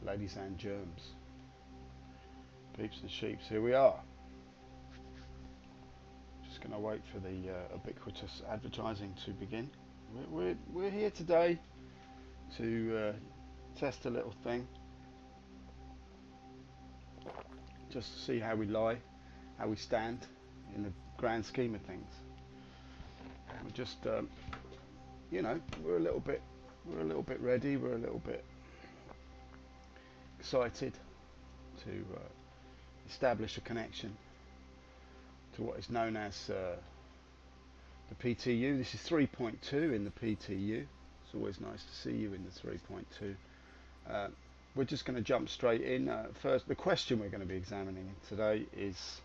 ladies and germs, peeps and sheeps, here we are. Just going to wait for the ubiquitous advertising to begin. We're here today to test a little thing, just to see how we lie, how we stand in the grand scheme of things. We're just, you know, we're a little bit ready. We're a little bit excited to establish a connection to what is known as the PTU. This is 3.2 in the PTU. It's always nice to see you in the 3.2. We're just going to jump straight in. First, the question we're going to be examining today is,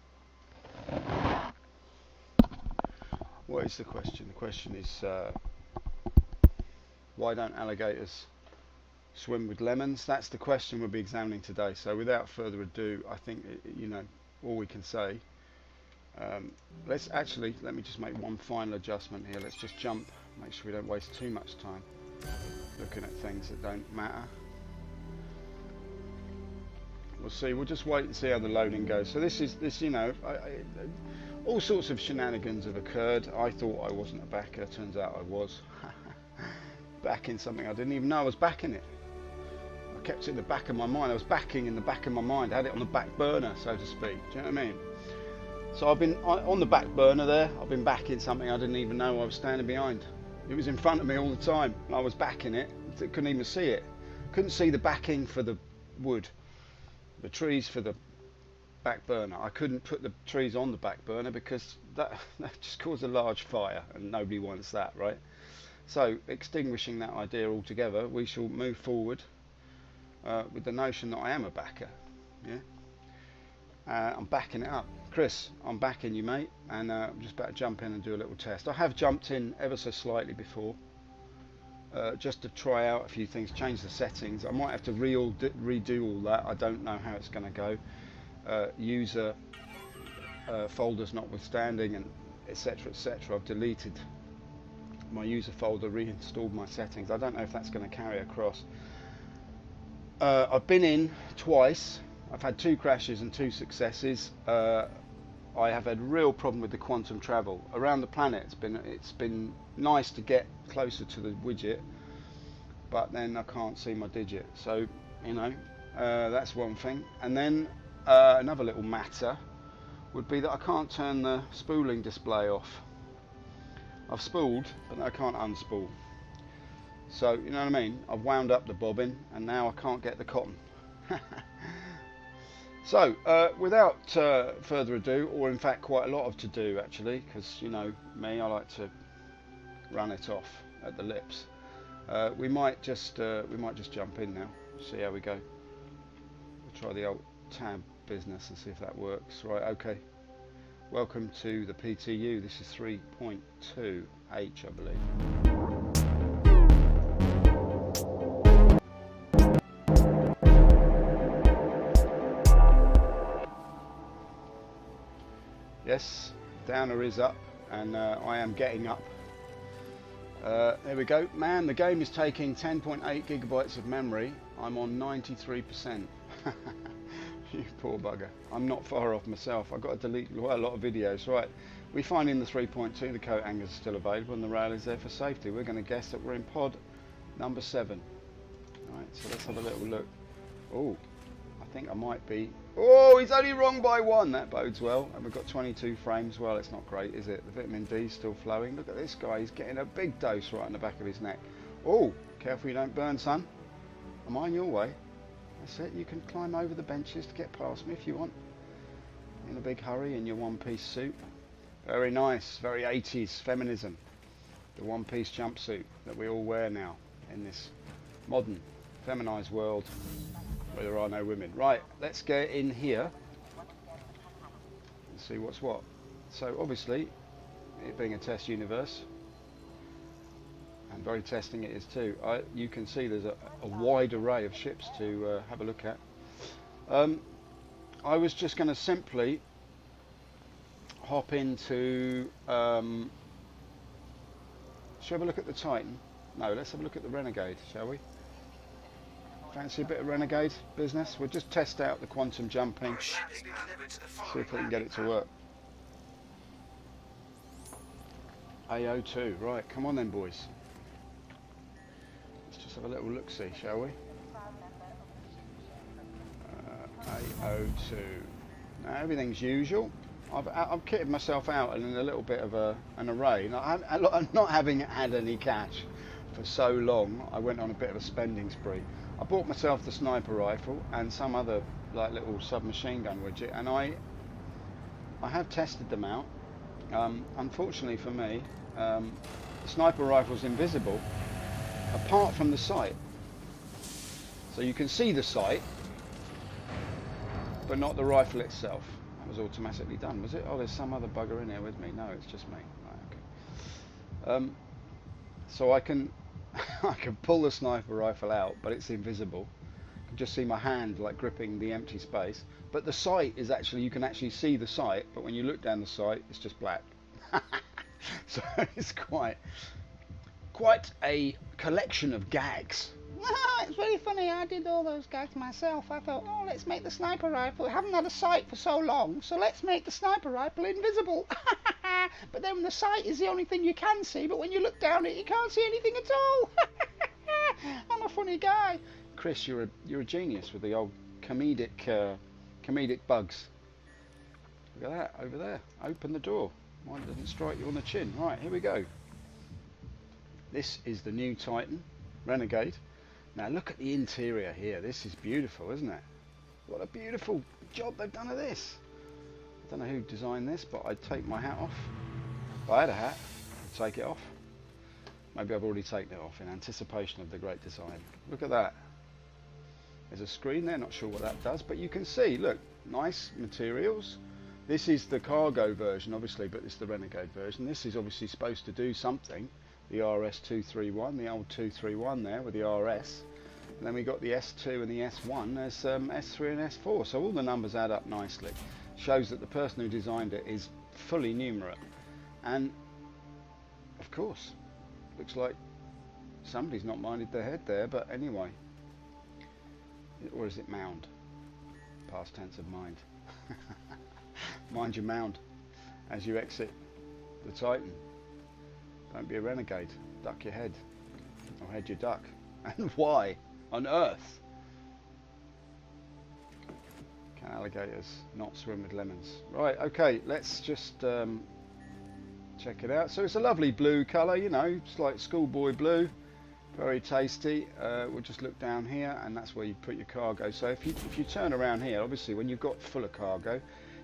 what is the question? The question is, why don't alligators swim with lemons? That's the question we'll be examining today. So without further ado, I think, you know, all we can say, let me just make one final adjustment here. Let's just jump, make sure we don't waste too much time looking at things that don't matter. We'll see. We'll just wait and see how the loading goes. So this, you know, all sorts of shenanigans have occurred. I thought I wasn't a backer. Turns out I was. Backing something I didn't even know I was backing it. I kept it in the back of my mind. I was backing in the back of my mind. I had it on the back burner, so to speak. Do you know what I mean? So I've been on the back burner there. I've been backing something I didn't even know I was standing behind. It was in front of me all the time. I was backing it. I couldn't even see it. Couldn't see the backing for the wood, the trees for the back burner. I couldn't put the trees on the back burner because that just caused a large fire, and nobody wants that, right? So extinguishing that idea altogether, we shall move forward with the notion that I am a backer. Yeah, I'm backing it up. Chris, I'm backing you, mate, and I'm just about to jump in and do a little test. I have jumped in ever so slightly before, just to try out a few things, change the settings. I might have to redo all that. I don't know how it's going to go. User folders notwithstanding, and etc. etc. I've deleted my user folder, reinstalled my settings. I don't know if that's going to carry across. I've been in twice. I've had 2 crashes and 2 successes. I have had real problem with the quantum travel around the planet. It's been nice to get closer to the widget, but then I can't see my digit. So, you know, that's one thing. And then another little matter would be that I can't turn the spooling display off. I've spooled, but I can't unspool. So, you know what I mean? I've wound up the bobbin, and now I can't get the cotton. So, without further ado, or in fact quite a lot of to do actually, because you know me, I like to run it off at the lips. We might just jump in now, see how we go. We'll try the old tab business and see if that works. Right, okay. Welcome to the PTU. This is 3.2H, I believe. Yes, downer is up, and I am getting up. There we go. Man, the game is taking 10.8 gigabytes of memory. I'm on 93%. You poor bugger. I'm not far off myself. I've got to delete quite a lot of videos. Right, we find in the 3.2 the coat hangers are still available and the rail is there for safety. We're going to guess that we're in pod number 7. Right, so let's have a little look. Oh, I think I might be... Oh, he's only wrong by 1. That bodes well. And we've got 22 frames. Well, it's not great, is it? The vitamin D is still flowing. Look at this guy. He's getting a big dose right in the back of his neck. Oh, careful you don't burn, son. Am I in your way? That's it. You can climb over the benches to get past me if you want. In a big hurry in your one-piece suit. Very nice. Very 80s feminism. The one-piece jumpsuit that we all wear now in this modern, feminized world where there are no women. Right, let's get in here and see what's what. So obviously, it being a test universe, and very testing it is too, you can see there's a wide array of ships to have a look at. I was just going to simply hop into... shall we have a look at the Titan? No, let's have a look at the Renegade, shall we? Fancy a bit of Renegade business? We'll just test out the quantum jumping, see if we can get it to work. AO2, right, come on then boys. Let's just have a little look-see, shall we? AO2. Now everything's usual. I've kitted myself out in a little bit of an array. Not having had any cash for so long, I went on a bit of a spending spree. I bought myself the sniper rifle and some other like little submachine gun widget, and I have tested them out. Unfortunately for me, the sniper rifle's invisible apart from the sight. So you can see the sight, but not the rifle itself. That was automatically done, was it? Oh, there's some other bugger in here with me. No, it's just me. Right, okay. So I can I can pull the sniper rifle out, but it's invisible. You can just see my hand like gripping the empty space. But the sight is actually, you can actually see the sight, but when you look down the sight, it's just black. So it's quite a collection of gags. It's very funny. I did all those gags myself. I thought, oh, let's make the sniper rifle. We haven't had a sight for so long, so let's make the sniper rifle invisible. But then the sight is the only thing you can see, but when you look down it, you can't see anything at all. I'm a funny guy. Chris, you're a genius with the old comedic bugs. Look at that over there. Open the door. Mine doesn't strike you on the chin. Right, here we go. This is the new Titan Renegade. Now look at the interior here. This is beautiful, isn't it? What a beautiful job they've done of this. I don't know who designed this, but I'd take my hat off. If I had a hat, I'd take it off. Maybe I've already taken it off in anticipation of the great design. Look at that. There's a screen there, not sure what that does, but you can see, look, nice materials. This is the cargo version, obviously, but it's the Renegade version. This is obviously supposed to do something. The RS231, the old 231 there with the RS. And then we got the S2 and the S1. There's S3 and S4, so all the numbers add up nicely. Shows that the person who designed it is fully numerate. And, of course, looks like somebody's not minded their head there, but anyway. Or is it mound? Past tense of mind. Mind your mound as you exit the Titan. Don't be a renegade. Duck your head. Or head your duck. And why on earth can alligators not swim with lemons? Right, okay, let's just check it out. So it's a lovely blue colour, you know, it's like schoolboy blue. Very tasty. We'll just look down here, and that's where you put your cargo. So if you turn around here, obviously when you've got full of cargo,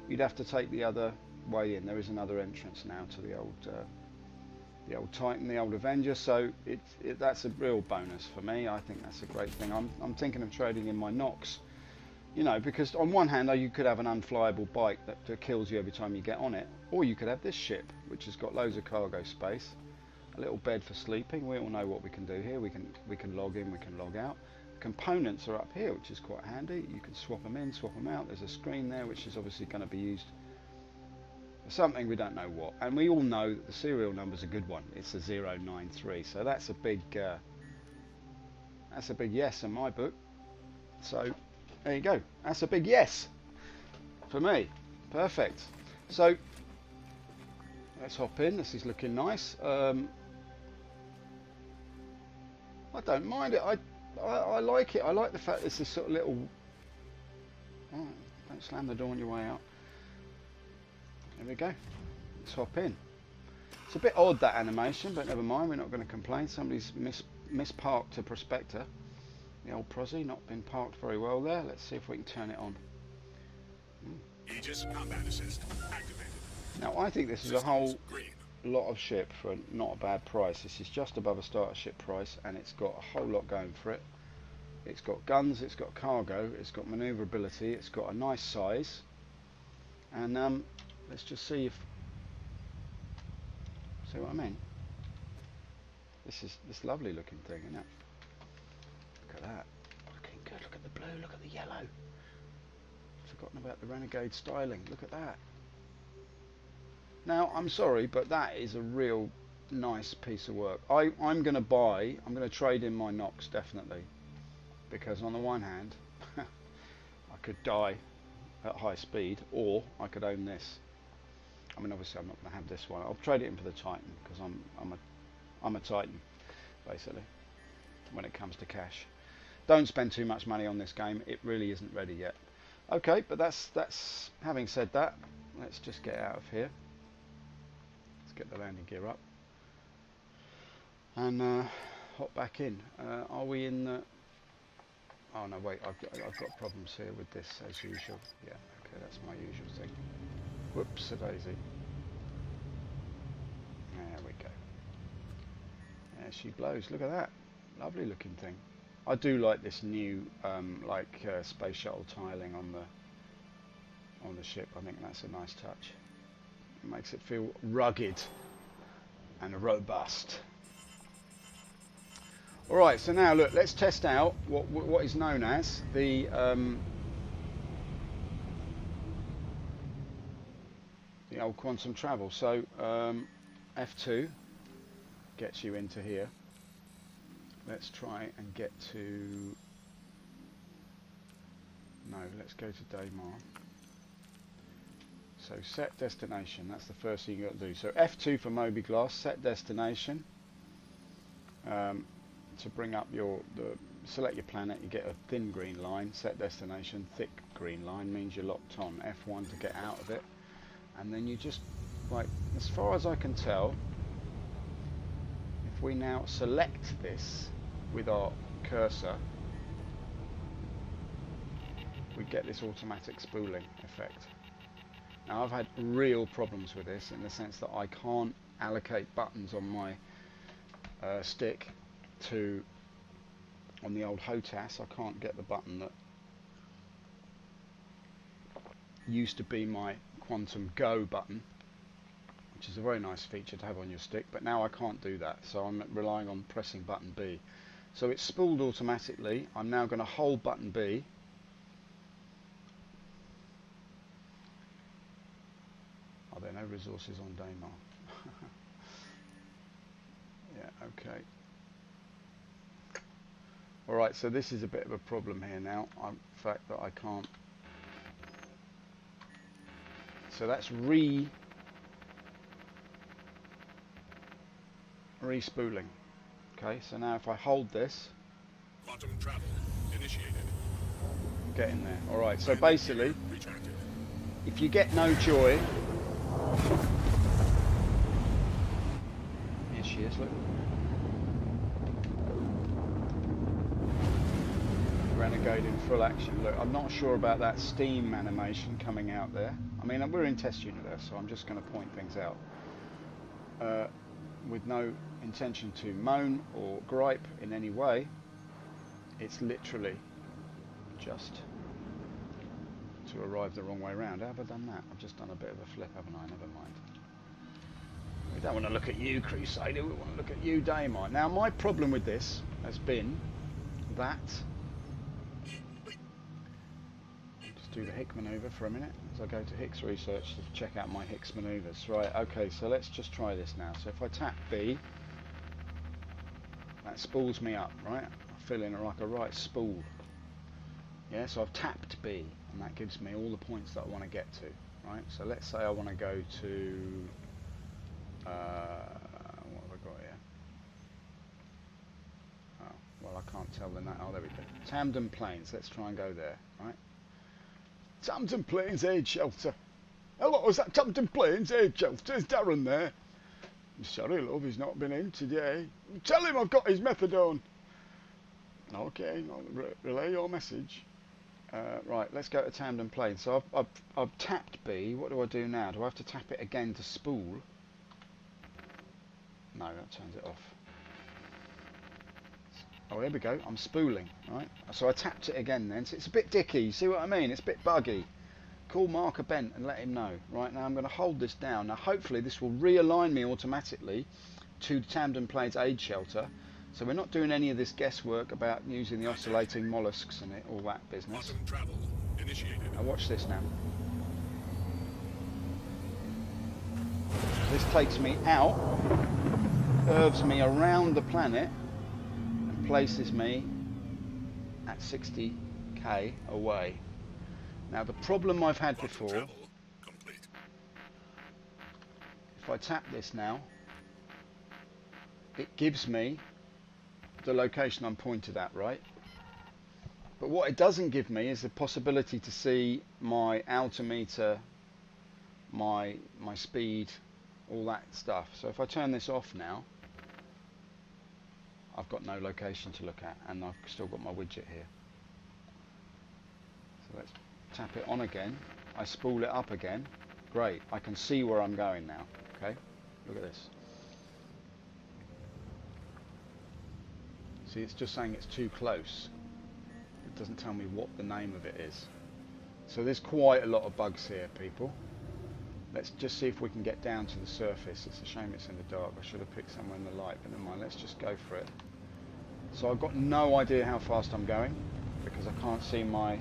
you'd have to take the other way in. There is another entrance now to the old Titan, the old Avenger. So that's a real bonus for me. I think that's a great thing. I'm thinking of trading in my Nox, you know, because on one hand you could have an unflyable bike that kills you every time you get on it, or you could have this ship which has got loads of cargo space. A little bed for sleeping. We all know what we can do here. We can log in, we can log out. Components are up here, which is quite handy. You can swap them in, swap them out. There's a screen there, which is obviously going to be used for something we don't know what. And we all know that the serial number's a good one. It's a 093, so that's a big yes in my book. So there you go. That's a big yes for me. Perfect. So let's hop in. This is looking nice. I don't mind it. I like it. I like the fact there's this sort of little... Oh, don't slam the door on your way out. There we go. Let's hop in. It's a bit odd, that animation, but never mind. We're not going to complain. Somebody's misparked a Prospector. The old Prozzy, not been parked very well there. Let's see if we can turn it on. Aegis combat assist activated. Now I think this is a whole lot of ship for not a bad price. This is just above a starter ship price, and it's got a whole lot going for it. It's got guns, it's got cargo, it's got manoeuvrability, it's got a nice size. And let's just see what I mean. This is this lovely looking thing, isn't it? Look at that. Looking good. Look at the blue, look at the yellow. Forgotten about the Renegade styling. Look at that. Now, I'm sorry, but that is a real nice piece of work. I'm going to trade in my Nox, definitely, because on the one hand, I could die at high speed, or I could own this. I mean, obviously, I'm not going to have this one. I'll trade it in for the Titan because I'm a Titan, basically, when it comes to cash. Don't spend too much money on this game. It really isn't ready yet. Okay, but that's having said that, let's just get out of here. Let's get the landing gear up and hop back in. Are we in the... Oh no, wait, I've got problems here with this as usual. Yeah, okay, that's my usual thing. Whoops-a-daisy. There we go. There she blows. Look at that. Lovely looking thing. I do like this new space shuttle tiling on the ship. I think that's a nice touch. It makes it feel rugged and robust. All right, so now look, let's test out what is known as the old quantum travel. So F2 gets you into here. Let's try and get to... No, let's go to Daymar. So set destination, that's the first thing you've got to do. So F2 for Moby-Glass, set destination. To bring up select your planet, you get a thin green line. Set destination, thick green line means you're locked on. F1 to get out of it. And then you just, like, as far as I can tell, if we now select this with our cursor, we get this automatic spooling effect. Now I've had real problems with this in the sense that I can't allocate buttons on my stick on the old HOTAS. I can't get the button that used to be my Quantum Go button, which is a very nice feature to have on your stick, but now I can't do that, so I'm relying on pressing button B. So it's spooled automatically. I'm now going to hold button B. Are there no resources on Daymar? Yeah, okay. Alright, so this is a bit of a problem here now, the fact that I can't... So that's re-spooling. Okay, so now if I hold this... Quantum travel initiated. Get in there. Alright, so basically, if you get no joy... Here she is, look. Renegade in full action. Look, I'm not sure about that steam animation coming out there. I mean, we're in test universe, so I'm just going to point things out. With no intention to moan or gripe in any way, it's literally just to arrive the wrong way around. How have I done that? I've just done a bit of a flip, haven't I? Never mind. We don't want to look at you, Crusader, we want to look at you, Daymar. Now, my problem with this has been that... Just do the Hick manoeuvre for a minute as I go to Hick's research to check out my Hick's manoeuvres. Right, okay, so let's just try this now. So if I tap B, that spools me up, right? I feel in like a right spool. Yeah, so I've tapped B, and that gives me all the points that I want to get to, right? So let's say I want to go to... what have I got here? Oh, well, I can't tell them that. Oh, there we go. Tamden Plains. Let's try and go there, right? Tamden Plains Aid Shelter. Hello, is that Tamden Plains Aid Shelter? Is Darren there? I'm sorry, love, he's not been in today. Tell him I've got his methadone. Okay, I'll relay your message. Right, let's go to Tamden Plains. So I've tapped B. What do I do now? Do I have to tap it again to spool? No, that turns it off. Oh, here we go. I'm spooling, right? So I tapped it again then. So it's a bit dicky. See what I mean? It's a bit buggy. Call Marker Bent and let him know. Right, now I'm going to hold this down. Now, hopefully this will realign me automatically to Tamden Plains Aid Shelter. So we're not doing any of this guesswork about using the oscillating mollusks and all that business. Travel initiated. Now watch this now. This takes me out, curves me around the planet, and places me at 60k away. Now the problem I've had Quantum before, travel complete. if I tap this now, it gives me the location I'm pointed at, right? But what it doesn't give me is the possibility to see my altimeter, my speed, all that stuff. So if I turn this off now, I've got no location to look at, and I've still got my widget here. So let's tap it on again. I spool it up again. Great, I can see where I'm going now. Okay, look at this. See, it's just saying it's too close. It doesn't tell me what the name of it is. So there's quite a lot of bugs here, people. Let's just see if we can get down to the surface. It's a shame it's in the dark. I should have picked somewhere in the light, but never mind. Let's just go for it. So I've got no idea how fast I'm going because I can't see my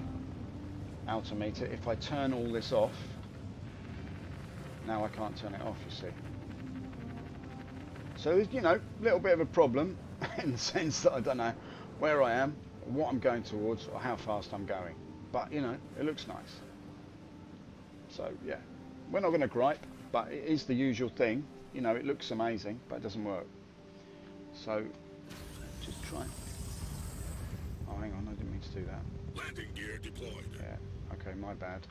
altimeter. If I turn all this off, now I can't turn it off, you see. So, you know, a little bit of a problem in the sense that I don't know where I am, what I'm going towards, or how fast I'm going. But, you know, it looks nice. So, yeah. We're not going to gripe, but it is the usual thing. You know, it looks amazing, but it doesn't work. So, just try. Oh, hang on, I didn't mean to do that. Landing gear deployed. Yeah, okay, my bad.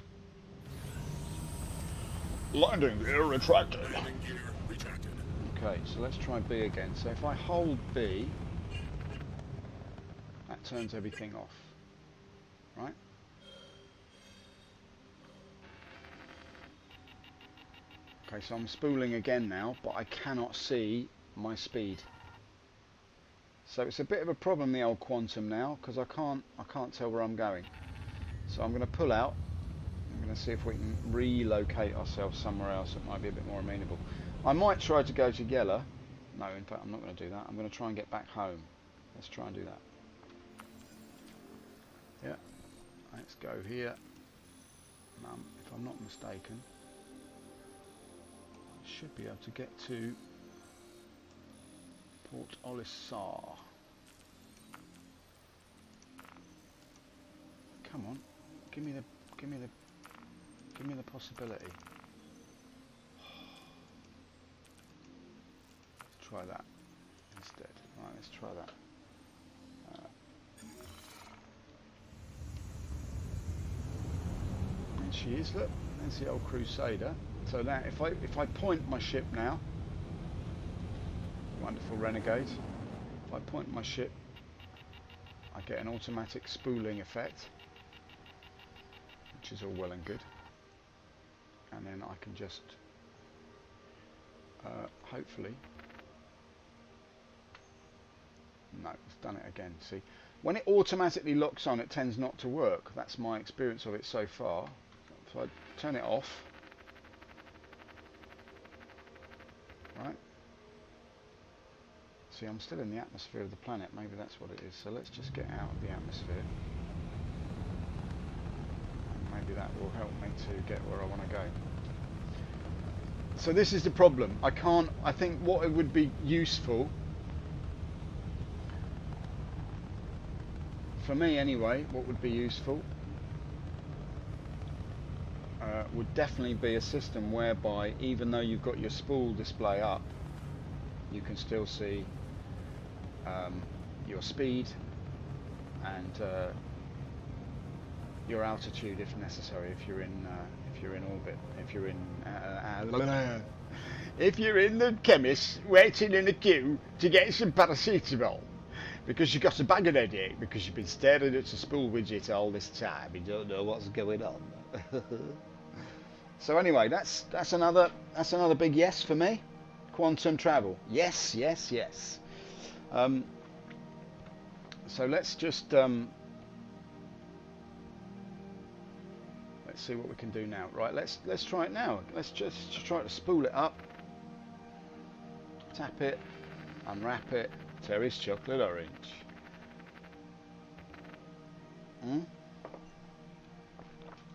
Landing gear retracted. Landing gear retracted. Okay, so let's try B again. So if I hold B, that turns everything off, right? Okay, so I'm spooling again now, but I cannot see my speed. So it's a bit of a problem, the old Quantum now, because I can't tell where I'm going. So I'm going to pull out. I'm going to see if we can relocate ourselves somewhere else that might be a bit more amenable. I might try to go to Yella. No, in fact, I'm not going to do that. I'm going to try and get back home. Let's try and do that. Yeah, let's go here. If I'm not mistaken, I should be able to get to Port Olisar. Come on, give me the possibility. Let's try that instead. Right, let's try that. And she is. Look, there's the old Crusader. So now, if I point my ship now, wonderful Renegade. If I point my ship, I get an automatic spooling effect, which is all well and good. And then I can just hopefully. No, it's done it again. See, when it automatically locks on, it tends not to work. That's my experience of it so far. So I turn it off. Right. See, I'm still in the atmosphere of the planet. Maybe that's what it is. So let's just get out of the atmosphere. And maybe that will help me to get where I want to go. So this is the problem. I think what it would be useful, for me anyway, what would be useful would definitely be a system whereby even though you've got your spool display up, you can still see your speed and your altitude if necessary, if you're in orbit, if you're in the chemist waiting in a queue to get some paracetamol because you've got a bag of headache because you've been staring at a spool widget all this time. You don't know what's going on. So anyway, that's another big yes for me. Quantum travel, yes, yes, yes. So let's just let's see what we can do now. Right, let's try it now. Let's just try to spool it up, tap it, unwrap it. Terry's chocolate orange.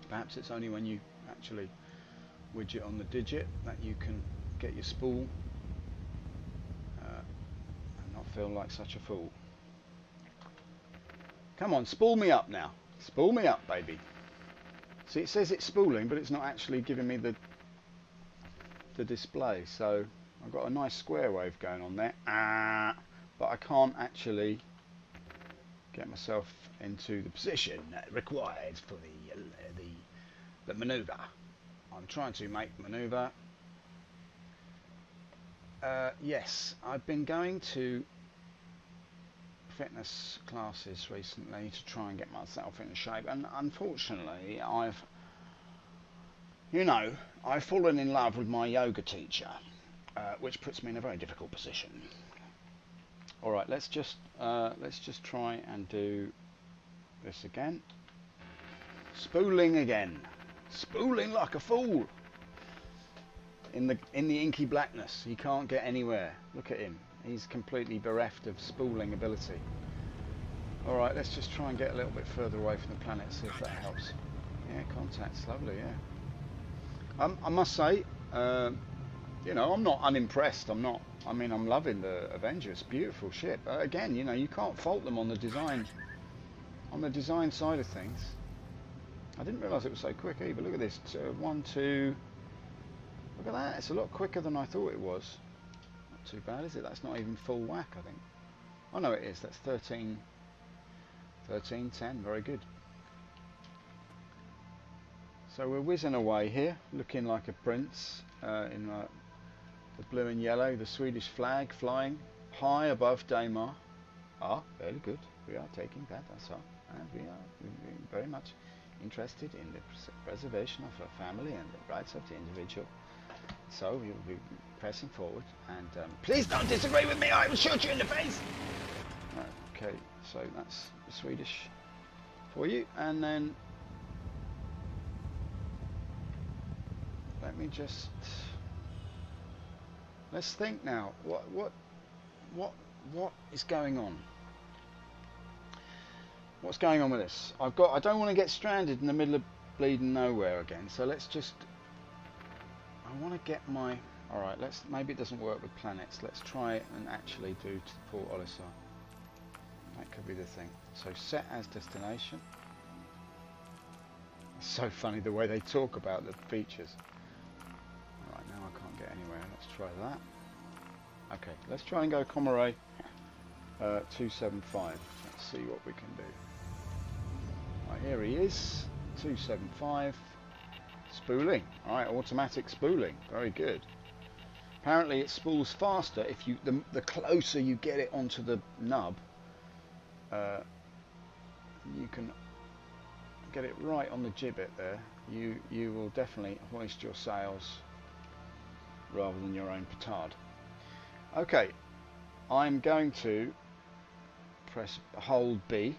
Perhaps it's only when you actually widget on the digit that you can get your spool and not feel like such a fool. Come on, spool me up now. Spool me up, baby. See, it says it's spooling, but it's not actually giving me the display. So I've got a nice square wave going on there. But I can't actually get myself into the position required for the maneuver. I'm trying to make maneuver. Yes, I've been going to fitness classes recently to try and get myself in shape, and unfortunately I've fallen in love with my yoga teacher, which puts me in a very difficult position. All right, let's just try and do this again. Spooling again, spooling like a fool. In the inky blackness, he can't get anywhere. Look at him. He's completely bereft of spooling ability. Alright, let's just try and get a little bit further away from the planet, see if that helps. Yeah, contact's lovely, yeah. I must say, you know, I'm not unimpressed. I'm loving the Avenger. It's a beautiful ship. Again, you know, you can't fault them on the design side of things. I didn't realise it was so quick either. Look at this. 1, 2... Look at that. It's a lot quicker than I thought it was. Not too bad, is it? That's not even full whack, I think. Oh no, it is. That's 13, 10. Very good. So we're whizzing away here, looking like a prince in the blue and yellow, the Swedish flag flying high above Daymar. Ah, very good. We are taking that as well, and we are very much interested in the preservation of our family and the rights of the individual. So we will be pressing forward, and please don't disagree with me, I will shoot you in the face! Okay, so that's the Swedish for you, and then let's think now. What is going on? What's going on with this? I don't want to get stranded in the middle of bleeding nowhere again, so let's just, I want to get my, alright, maybe it doesn't work with planets. Let's try it and actually do to Port Olisar. That could be the thing. So set as destination. It's so funny the way they talk about the features. Alright, now I can't get anywhere. Let's try that. Okay, let's try and go Comaray 275. Let's see what we can do. Right, here he is. 275. Spooling. Alright, automatic spooling. Very good. Apparently it spools faster if you the closer you get it onto the nub. You can get it right on the gibbet there. You will definitely hoist your sails rather than your own petard. Okay, I'm going to hold B.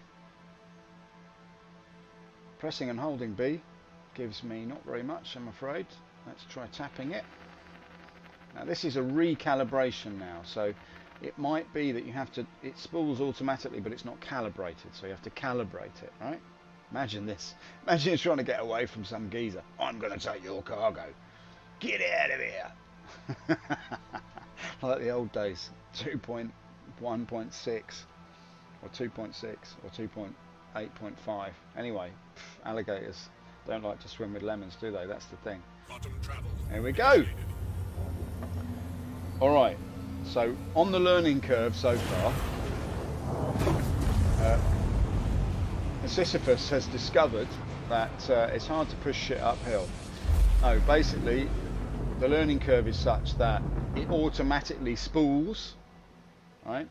Pressing and holding B gives me not very much, I'm afraid. Let's try tapping it. Now this is a recalibration now, so it might be that you have to, it spools automatically but it's not calibrated, so you have to calibrate it, right? Imagine this. Imagine you're trying to get away from some geezer. I'm going to take your cargo. Get out of here. Like the old days. 2.1.6 or 2.6 or 2.8.5. Anyway, alligators don't like to swim with lemons, do they? That's the thing. Here we go. Alright, so on the learning curve so far, Sisyphus has discovered that it's hard to push shit uphill. No, basically, the learning curve is such that it automatically spools, right?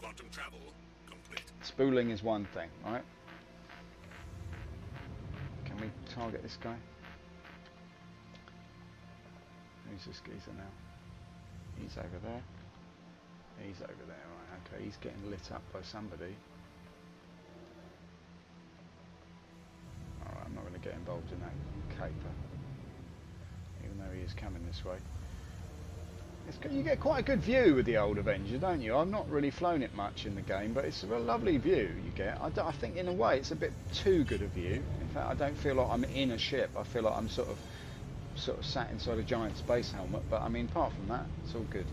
Quantum travel complete. Spooling is one thing, right? Can we target this guy? Who's this geezer now? He's over there. He's over there, right? Okay, he's getting lit up by somebody. Alright, I'm not going to get involved in that caper, even though he is coming this way. You get quite a good view with the old Avenger, don't you? I've not really flown it much in the game, but it's a lovely view you get. I think in a way it's a bit too good a view. In fact, I don't feel like I'm in a ship. I feel like I'm sort of sat inside a giant space helmet, but I mean, apart from that, it's all good.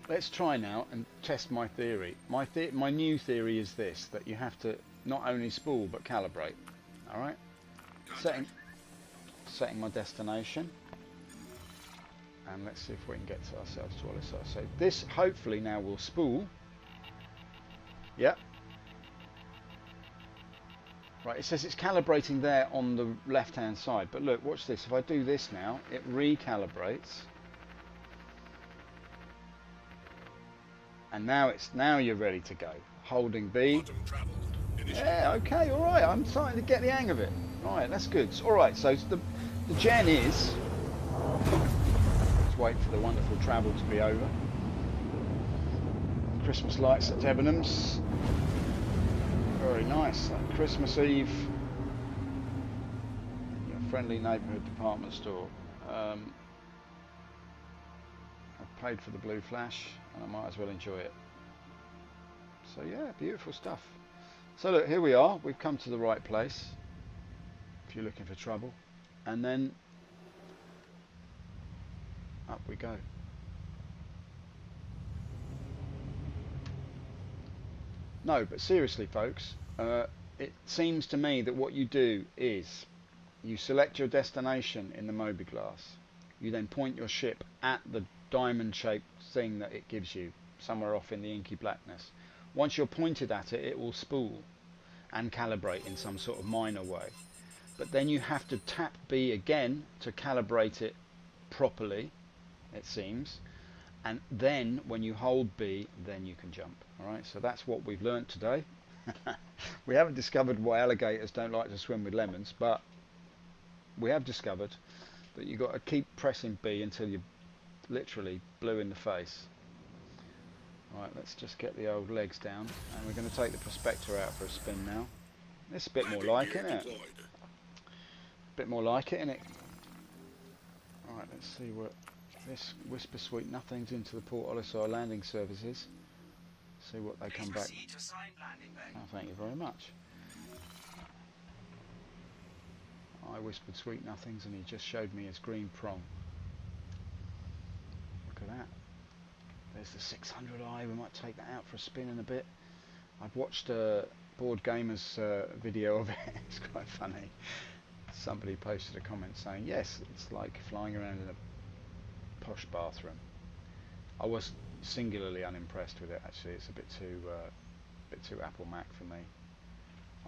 let's try now and test my theory. My new theory is this, that you have to not only spool but calibrate. Alright? Setting my destination. And let's see if we can get to ourselves to Olisar. So this hopefully now will spool. Yep. Right, it says it's calibrating there on the left hand side, but look, watch this. If I do this now, it recalibrates. And now you're ready to go. Holding B. Yeah, okay, all right. I'm starting to get the hang of it. Right, that's good. All right, so the gen is. Let's wait for the wonderful travel to be over. Christmas lights at Debenhams. Very nice. Christmas Eve. Your friendly neighbourhood department store. I've paid for the blue flash, and I might as well enjoy it. So yeah, beautiful stuff. So look, here we are. We've come to the right place. If you're looking for trouble, and then up we go. No, but seriously, folks, it seems to me that what you do is you select your destination in the Mobi-Glass. You then point your ship at the diamond-shaped thing that it gives you, somewhere off in the inky blackness. Once you're pointed at it, it will spool and calibrate in some sort of minor way. But then you have to tap B again to calibrate it properly, it seems. And then when you hold B, then you can jump. All right, so that's what we've learnt today. We haven't discovered why alligators don't like to swim with lemons, but we have discovered that you've got to keep pressing B until you're literally blue in the face. All right, let's just get the old legs down, and we're going to take the Prospector out for a spin now. It's a bit more like it, isn't it? A bit more like it, isn't it? All right, let's see what this Whisper Sweet Nothings into the Port Olisar landing services. See what they come back. Oh, thank you very much. I whispered Sweet Nothings and he just showed me his green prong. Look at that. There's the 600i. We might take that out for a spin in a bit. I've watched Board Gamer's video of it. It's quite funny. Somebody posted a comment saying, yes, it's like flying around in a posh bathroom. I was singularly unimpressed with it, actually. It's a bit too Apple Mac for me.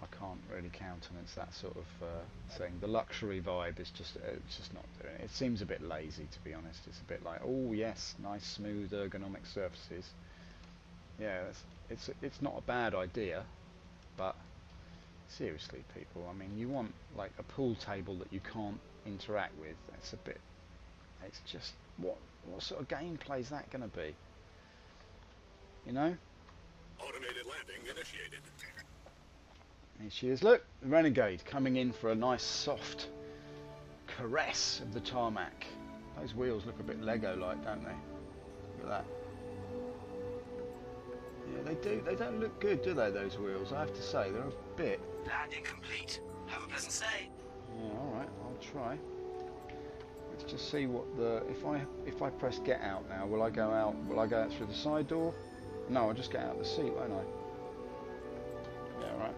I can't really countenance that sort of thing. The luxury vibe is just it's just not doing it. It seems a bit lazy, to be honest. It's a bit like, oh yes, nice smooth ergonomic surfaces. Yeah, it's not a bad idea, but seriously, people, I mean, you want like a pool table that you can't interact with. It's just what sort of gameplay is that going to be? You know? Automated landing initiated. Here she is. Look, the Renegade coming in for a nice soft caress of the tarmac. Those wheels look a bit Lego-like, don't they? Look at that. Yeah, they do. They don't look good, do they, those wheels? I have to say, they're a bit... Landing complete. Have a pleasant stay. Yeah, alright, I'll try. Let's just see what the... If I press get out now, will I go out through the side door? No, I'll just get out of the seat, won't I? Yeah, right.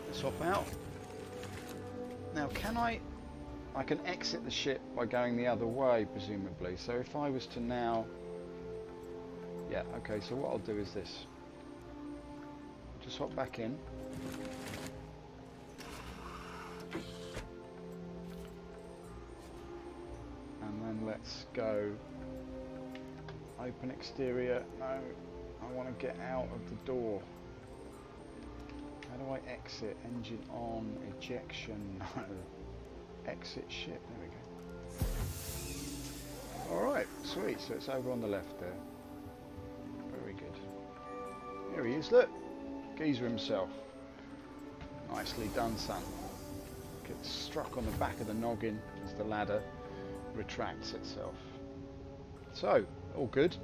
Let's hop out. Now, can I can exit the ship by going the other way, presumably. So if I was to now... Yeah, okay, so what I'll do is this. Just hop back in. And then let's go... Open exterior. No, I want to get out of the door. How do I exit? Engine on, ejection, no. Exit ship, there we go. Alright, sweet, so it's over on the left there. Very good. Here he is, look. Geezer himself. Nicely done, son. Gets struck on the back of the noggin as the ladder retracts itself. So, all good.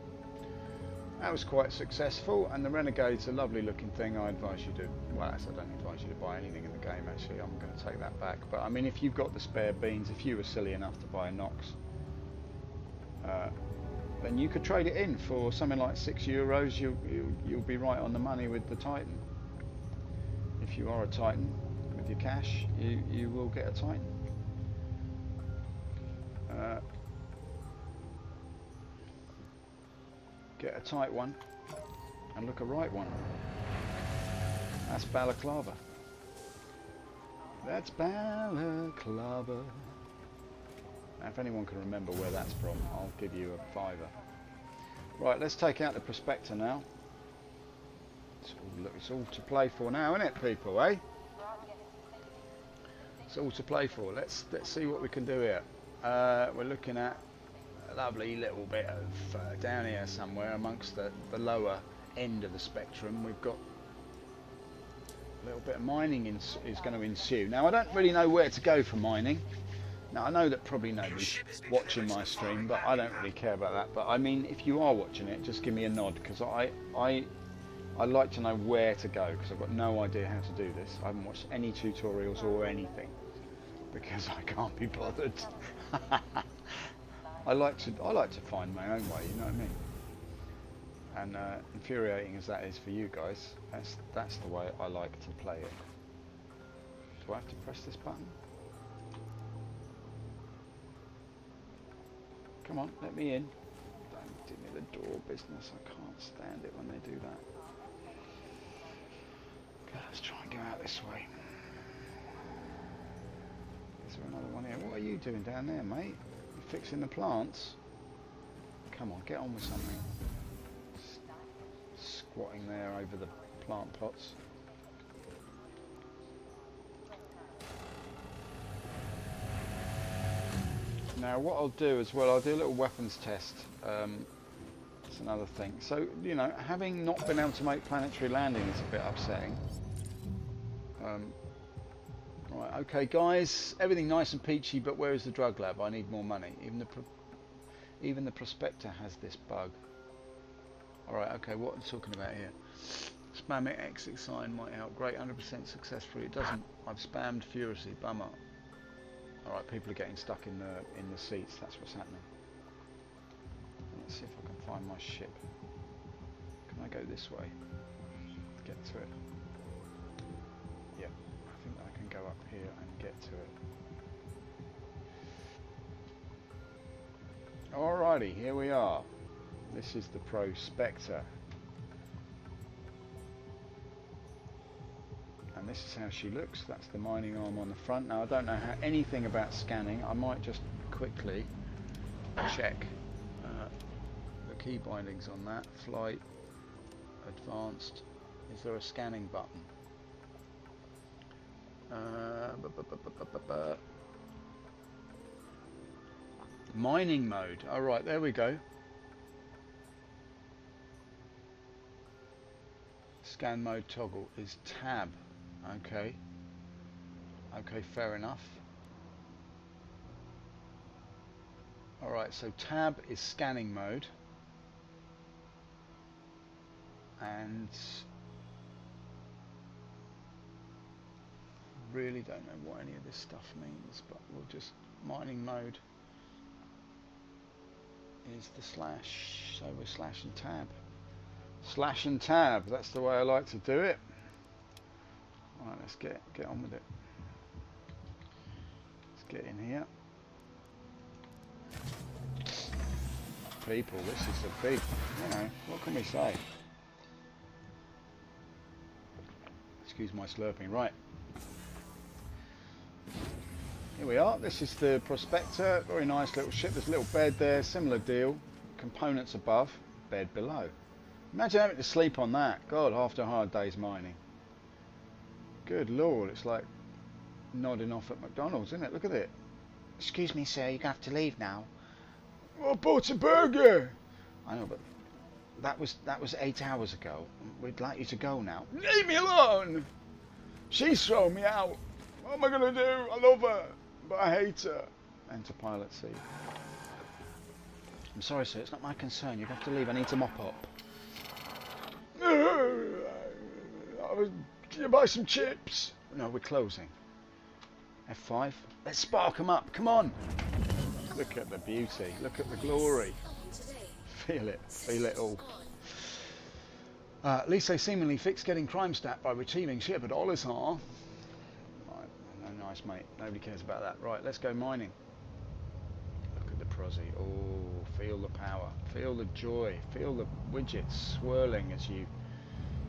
That was quite successful, and the Renegade's a lovely looking thing. I advise you to, well, I don't advise you to buy anything in the game, actually. I'm going to take that back. But I mean, if you've got the spare beans, if you were silly enough to buy a Nox, then you could trade it in for something like €6. You'll be right on the money with the Titan. If you are a Titan with your cash, you will get a Titan. Get a tight one and look a right one. That's Balaclava. That's Balaclava. Now, if anyone can remember where that's from, I'll give you a £5. Right, let's take out the Prospector now. It's all to play for now, isn't it, people, eh? It's all to play for. Let's see what we can do here. We're looking at a lovely little bit of down here somewhere amongst the lower end of the spectrum. We've got a little bit of mining is going to ensue. Now, I don't really know where to go for mining. Now, I know that probably nobody's watching my stream, but I don't really care about that. But I mean, if you are watching it, just give me a nod, because I like to know where to go, because I've got no idea how to do this. I haven't watched any tutorials or anything because I can't be bothered. I like to find my own way, you know what I mean? And infuriating as that is for you guys, that's the way I like to play it. Do I have to press this button? Come on, let me in. Don't give me the door business. I can't stand it when they do that. Okay, let's try and go out this way. Is there another one here? What are you doing down there, mate? You fixing the plants? Come on, get on with something. Squatting there over the plant pots. Now what I'll do as well, I'll do a little weapons test. That's another thing. So, you know, having not been able to make planetary landing is a bit upsetting. Right, okay guys, everything nice and peachy, but where is the drug lab? I need more money. Even the Prospector has this bug. Alright, okay, what I'm talking about here. Spam it, exit sign might help. Great, 100% success rate. It doesn't. I've spammed furiously, bummer. Alright, people are getting stuck in the seats, that's what's happening. Let's see if I can find my ship. Can I go this way? Get to it. Yeah, I think I can go up here and get to it. Alrighty, here we are. This is the Prospector. And this is how she looks. That's the mining arm on the front. Now I don't know anything about scanning. I might just quickly check the key bindings on that. Flight, advanced. Is there a scanning button? Mining mode. All right, there we go. Scan mode toggle is tab. Okay. Okay, fair enough. Alright, so tab is scanning mode. And really don't know what any of this stuff means, but we'll just mining mode is the slash. So we're slash and tab. Slash and tab, that's the way I like to do it. Alright, let's get on with it. Let's get in here. People, this is a big, you know, what can we say? Excuse my slurping. Right. Here we are. This is the Prospector. Very nice little ship. There's a little bed there. Similar deal. Components above, bed below. Imagine having to sleep on that. God, after a hard day's mining. Good lord, it's like nodding off at McDonald's, isn't it? Look at it. Excuse me, sir, you have to leave now. I bought a burger. I know, but that was 8 hours ago. We'd like you to go now. Leave me alone. She's thrown me out. What am I gonna do? I love her, but I hate her. Enter pilot seat. I'm sorry, sir. It's not my concern. You have to leave. I need to mop up. Can you buy some chips? No, we're closing. F5. Let's spark them up. Come on. Look at the beauty. Look at the glory. Feel it all. Lise seemingly fixed getting crime stat by retrieving ship at Olisar. Right, no, nice mate. Nobody cares about that. Right, let's go mining. Look at the prosy. Oh, feel the power. Feel the joy. Feel the widgets swirling as you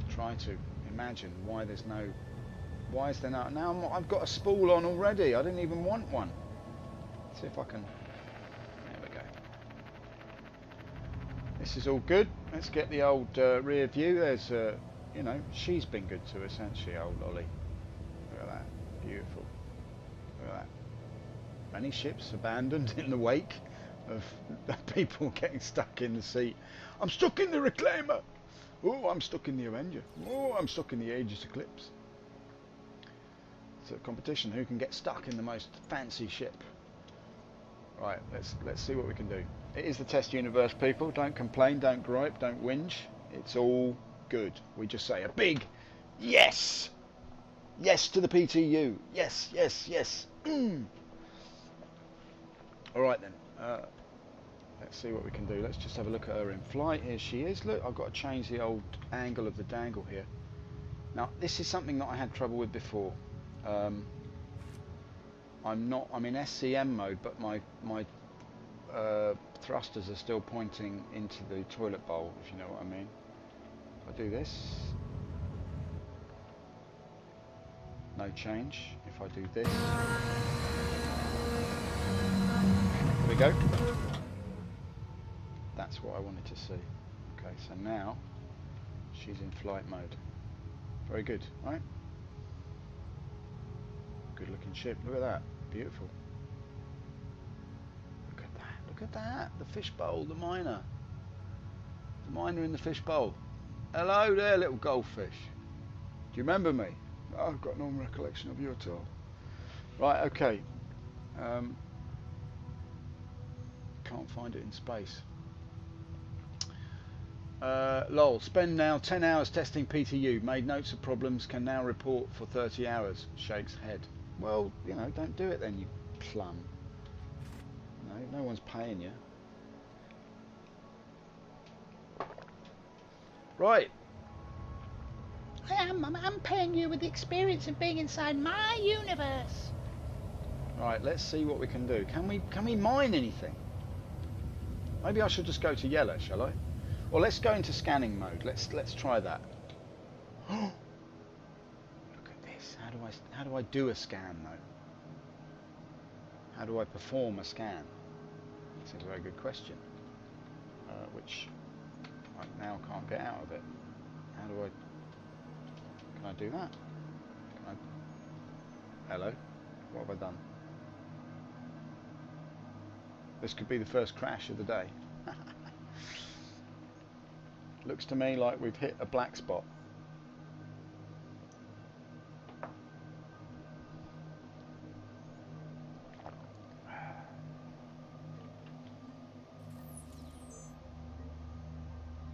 try to imagine why there's no... Why is there no... Now I've got a spool on already. I didn't even want one. Let's see if I can... There we go. This is all good. Let's get the old rear view. There's, you know, she's been good to us, hasn't she, old Ollie? Look at that. Beautiful. Look at that. Many ships abandoned in the wake of people getting stuck in the sea. I'm stuck in the Reclaimer. Oh, I'm stuck in the Avenger. Oh, I'm stuck in the Aegis Eclipse. It's a competition. Who can get stuck in the most fancy ship? Right, let's see what we can do. It is the test universe, people. Don't complain, don't gripe, don't whinge. It's all good. We just say a big yes. Yes to the PTU. Yes, yes, yes. All right then. Let's see what we can do. Let's just have a look at her in flight. Here she is. Look, I've got to change the old angle of the dangle here. Now, this is something that I had trouble with before. I'm in SCM mode, but my thrusters are still pointing into the toilet bowl, if you know what I mean. If I do this, no change. If I do this, there we go. That's what I wanted to see. Okay, so now she's in flight mode. Very good, right? Good looking ship. Look at that. Beautiful. Look at that. Look at that. The fishbowl, the miner. The miner in the fishbowl. Hello there, little goldfish. Do you remember me? Oh, I've got no recollection of you at all. Right, okay. Can't find it in space. Lol, spend now 10 hours testing PTU. Made notes of problems, can now report for 30 hours. Shakes head. Well, you know, don't do it then, you plum. No one's paying you. Right. I'm paying you with the experience of being inside my universe. Right, let's see what we can do. Can we mine anything? Maybe I should just go to yellow, shall I? Well, let's go into scanning mode. Let's try that. Look at this. How do I do a scan though? How do I perform a scan? That's a very good question. Which I now can't get out of it. How do I? Can I do that? Can I? Hello. What have I done? This could be the first crash of the day. Looks to me like we've hit a black spot.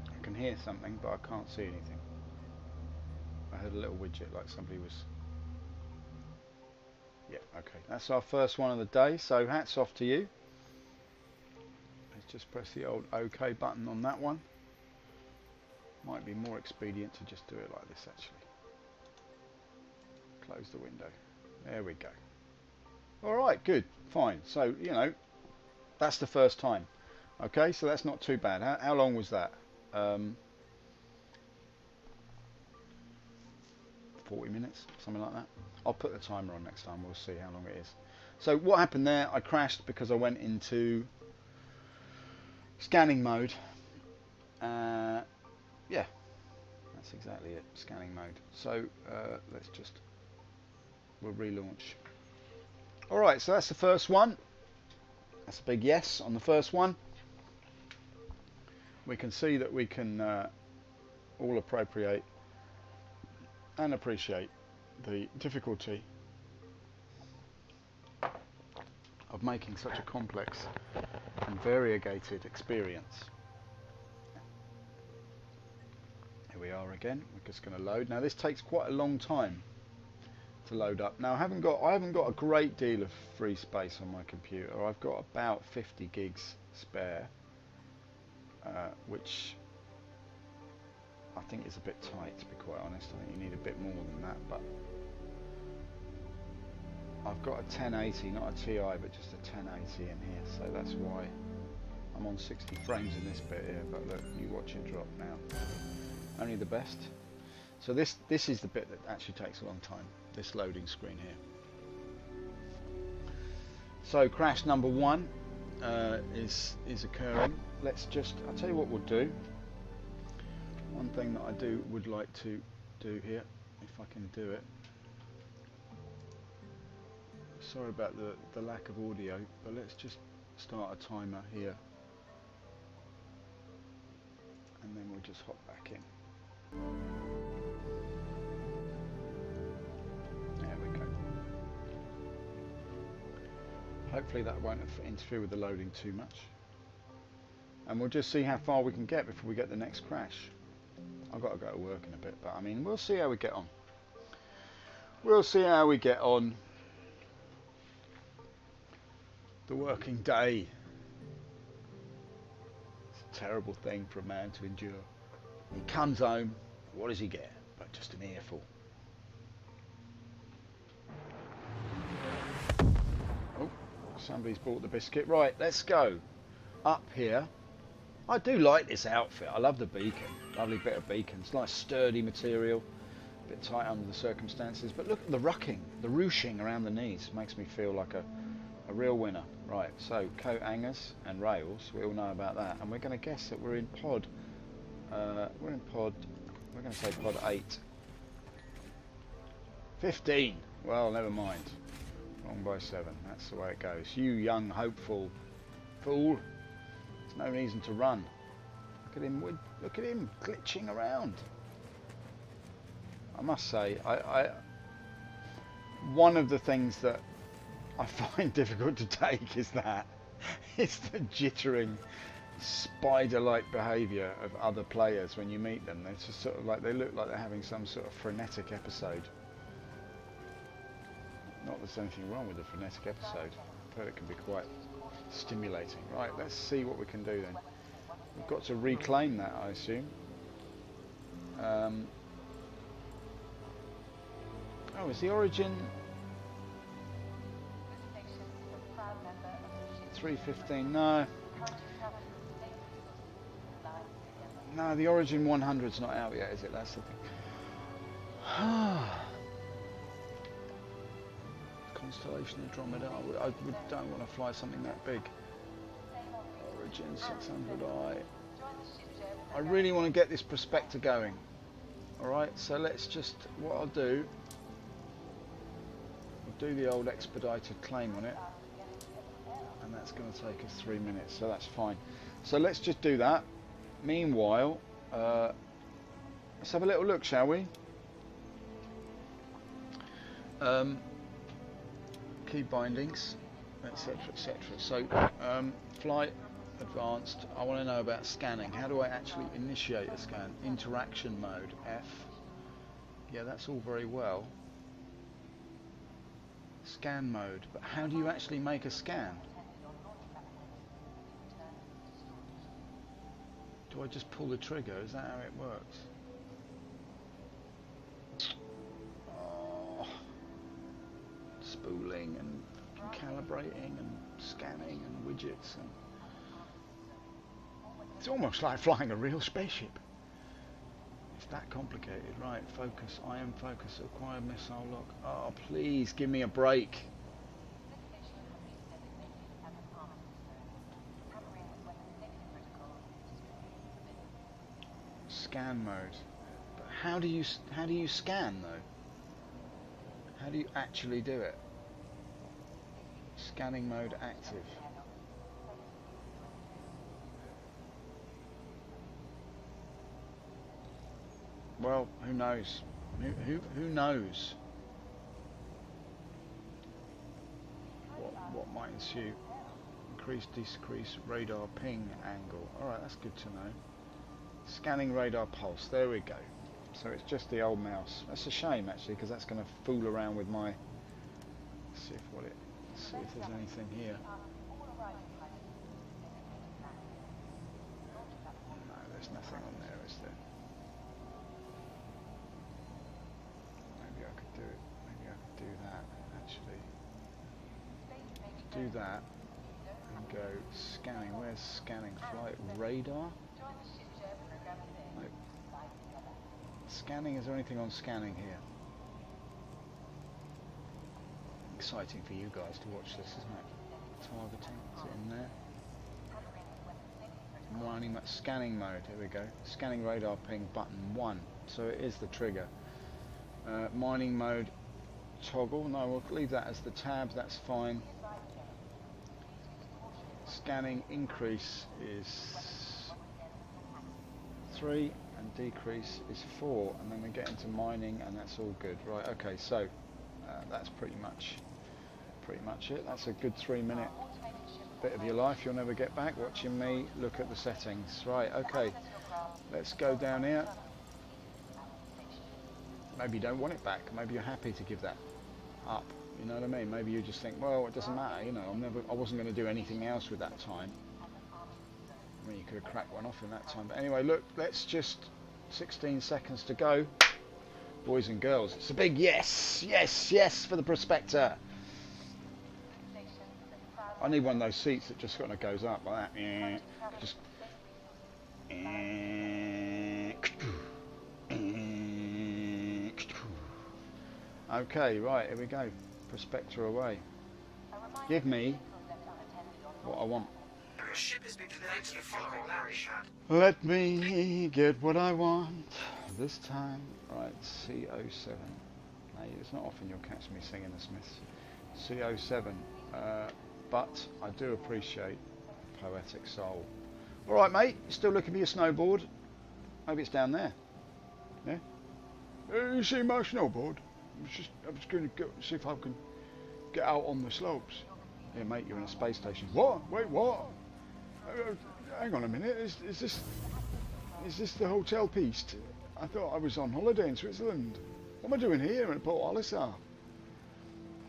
I can hear something, but I can't see anything. I heard a little widget like somebody was... Yeah, okay. That's our first one of the day, so hats off to you. Let's just press the old OK button on that one. Might be more expedient to just do it like this actually. Close the window. There we go. Alright, good, fine. So, you know, that's the first time. Okay, so that's not too bad. How long was that? 40 minutes, something like that. I'll put the timer on next time, we'll see how long it is. So what happened there, I crashed because I went into scanning mode. Yeah, that's exactly it, scanning mode. So let's just, we'll relaunch. Alright, so that's the first one. That's a big yes on the first one. We can see that we can all appropriate and appreciate the difficulty of making such a complex and variegated experience. Here we are again. We're just going to load. Now this takes quite a long time to load up. Now I haven't got a great deal of free space on my computer. I've got about 50 gigs spare, which I think is a bit tight, to be quite honest. I think you need a bit more than that, but I've got a 1080, not a TI, but just a 1080 in here, so that's why I'm on 60 frames in this bit here. But look, you watch it drop now. Only the best. So this is the bit that actually takes a long time, this loading screen here. So crash number 1 is occurring. Let's just, I'll tell you what we'll do. One thing that I would like to do here, if I can do it. Sorry about the lack of audio, but let's just start a timer here. And then we'll just hop back in. There we go. Hopefully that won't interfere with the loading too much. And we'll just see how far we can get before we get the next crash. I've got to go to work in a bit, but I mean, we'll see how we get on. We'll see how we get on. The working day. It's a terrible thing for a man to endure. He comes home, what does he get? But just an earful. Oh, somebody's bought the biscuit. Right, let's go. Up here. I do like this outfit. I love the beacon. Lovely bit of beacon. It's nice sturdy material. A bit tight under the circumstances. But look at the rucking, the ruching around the knees. Makes me feel like a real winner. Right, so coat hangers and rails. We all know about that. And we're going to guess that we're in pod. We're going to say pod 8. 15. Well, never mind. Wrong by 7. That's the way it goes. You young, hopeful fool. There's no reason to run. Look at him glitching around. I must say, one of the things that I find difficult to take is that it's the jittering, spider-like behaviour of other players when you meet them. It's just sort of like they look like they're having some sort of frenetic episode. Not that there's anything wrong with a frenetic episode. I've heard it can be quite stimulating. Right, let's see what we can do then. We've got to reclaim that, I assume. Oh, is the origin 315? No. No, the origin 100's not out yet, is it? That's the thing. Constellation Andromeda. I don't want to fly something that big. Origin 600i. I really want to get this prospector going. Alright, so let's just, what I'll do, we'll do the old expedited claim on it. And that's going to take us 3 minutes, so that's fine. So let's just do that. Meanwhile, let's have a little look, shall we? Key bindings, etc, etc. So flight advanced. I want to know about scanning. How do I actually initiate a scan? Interaction mode, F. Yeah, that's all very well. Scan mode, but how do you actually make a scan? Do I just pull the trigger? Is that how it works? Spooling and calibrating and scanning and widgets, and it's almost like flying a real spaceship. It's that complicated. Right, focus. I am focus. Acquire missile lock. Oh, please give me a break. Scan mode. But how do you scan though? How do you actually do it? Scanning mode active. Well, who knows? Who knows? What might ensue? Increase, decrease radar ping angle. All right, that's good to know. Scanning radar pulse. There we go. So it's just the old mouse. That's a shame actually, because that's going to fool around with my. Let's see if there's anything here. No, there's nothing on there, is there? Maybe I could do it. Maybe I could do that actually. Do that and go scanning. Where's scanning? Flight radar? No. Scanning, is there anything on scanning here? Exciting for you guys to watch this, isn't it? Targeting, is it in there? Scanning mode, here we go. Scanning radar ping button 1, so it is the trigger. Mining mode toggle, no, we'll leave that as the tab, that's fine. Scanning increase is 3 and decrease is 4, and then we get into mining and that's all good. Right, okay, so that's pretty much it. That's a good 3-minute bit of your life you'll never get back, watching me look at the settings. Right, okay, let's go down here. Maybe you don't want it back, maybe you're happy to give that up, you know what I mean? Maybe you just think, well, it doesn't matter, you know, I wasn't going to do anything else with that time. I mean, you could have cracked one off in that time, but anyway, look, let's just 16 seconds to go, boys and girls. It's a big yes, yes, yes for the Prospector. I need one of those seats that just kind of goes up like that. Just. Okay, right, here we go. Prospector away. Give me what I want. Your ship has been delayed to the following landing pad. Let me get what I want this time. Right, CO7. Now, it's not often you'll catch me singing the Smiths. CO7. But I do appreciate Poetic Soul. All right, mate. You still looking for your snowboard? Maybe it's down there. Yeah. You see my snowboard? I was going to go see if I can get out on the slopes. Yeah, mate. You're in a space station. What? Wait, what? Hang on a minute. Is this the Hotel Piste? I thought I was on holiday in Switzerland. What am I doing here at Port Olisar?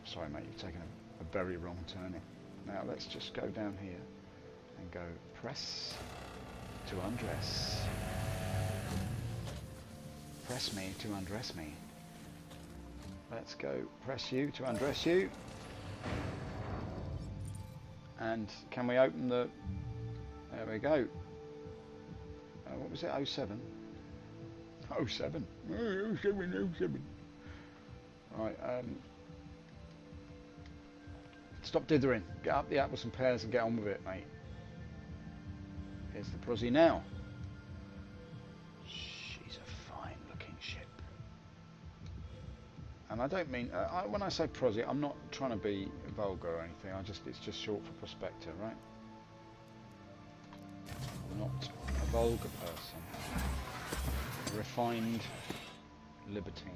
Sorry, mate. You've taken a very wrong turning. Now let's just go down here and go press to undress. Press me to undress me. Let's go press you to undress you. And can we open the... There we go. What was it? 07? 07? 07. Right, stop dithering. Get up the apples and pears and get on with it, mate. Here's the Prozzy now. She's a fine-looking ship. And I don't mean... when I say Prozzy, I'm not trying to be vulgar or anything. It's just short for Prospector, right? I'm not a vulgar person. A refined libertine.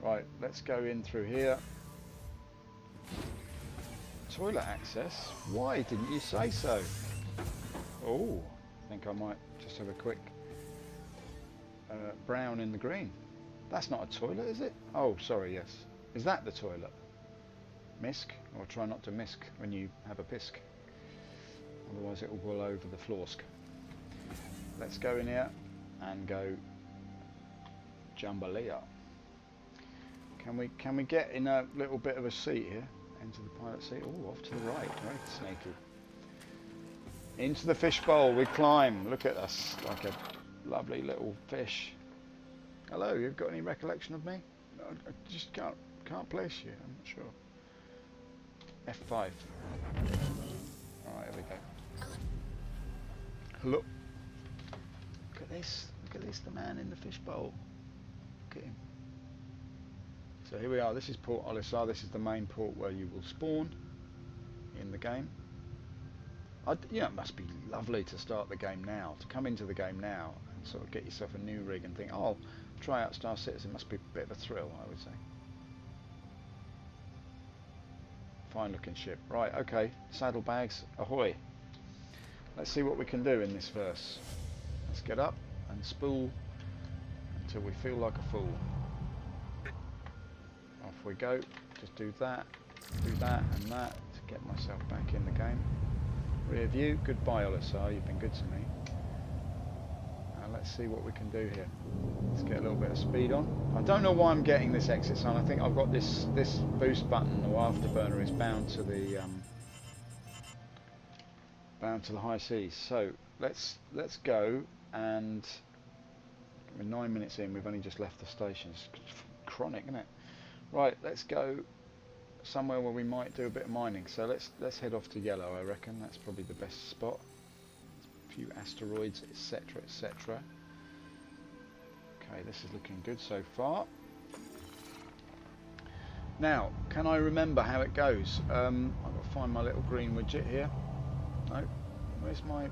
Right, let's go in through here. Toilet access? Why didn't you say so? Oh, I think I might just have a quick brown in the green. That's not a toilet, is it? Oh, sorry, yes. Is that the toilet? Misk? Or try not to misk when you have a pisk. Otherwise it will boil over the floorsk. Let's go in here and go jambalaya. Can we get in a little bit of a seat here? Into the pilot seat. Oh, off to the right. Very sneaky. Into the fishbowl we climb. Look at us, like a lovely little fish. Hello, you've got any recollection of me? No, I just can't place you. I'm not sure. F5. Alright, here we go. Hello. Look at this. Look at this, the man in the fishbowl. Look at him. So here we are, this is Port Olisar, this is the main port where you will spawn in the game. You know, it must be lovely to start the game now, to come into the game now and sort of get yourself a new rig and think, oh, I'll try out Star Citizen. Must be a bit of a thrill, I would say. Fine looking ship. Right, okay, saddlebags, ahoy. Let's see what we can do in this verse. Let's get up and spool until we feel like a fool. Off we go. Just do that and that to get myself back in the game. Rear view. Goodbye, Olisar. You've been good to me. Let's see what we can do here. Let's get a little bit of speed on. I don't know why I'm getting this exit sign. I think I've got this boost button or afterburner is bound to the high seas. So let's go, and we're 9 minutes in. We've only just left the station. It's chronic, isn't it? Right, let's go somewhere where we might do a bit of mining. So let's head off to yellow. I reckon that's probably the best spot. Few asteroids, etc, etc. Okay, this is looking good so far. Now, can I remember how it goes? I've got to find my little green widget here. No, where's my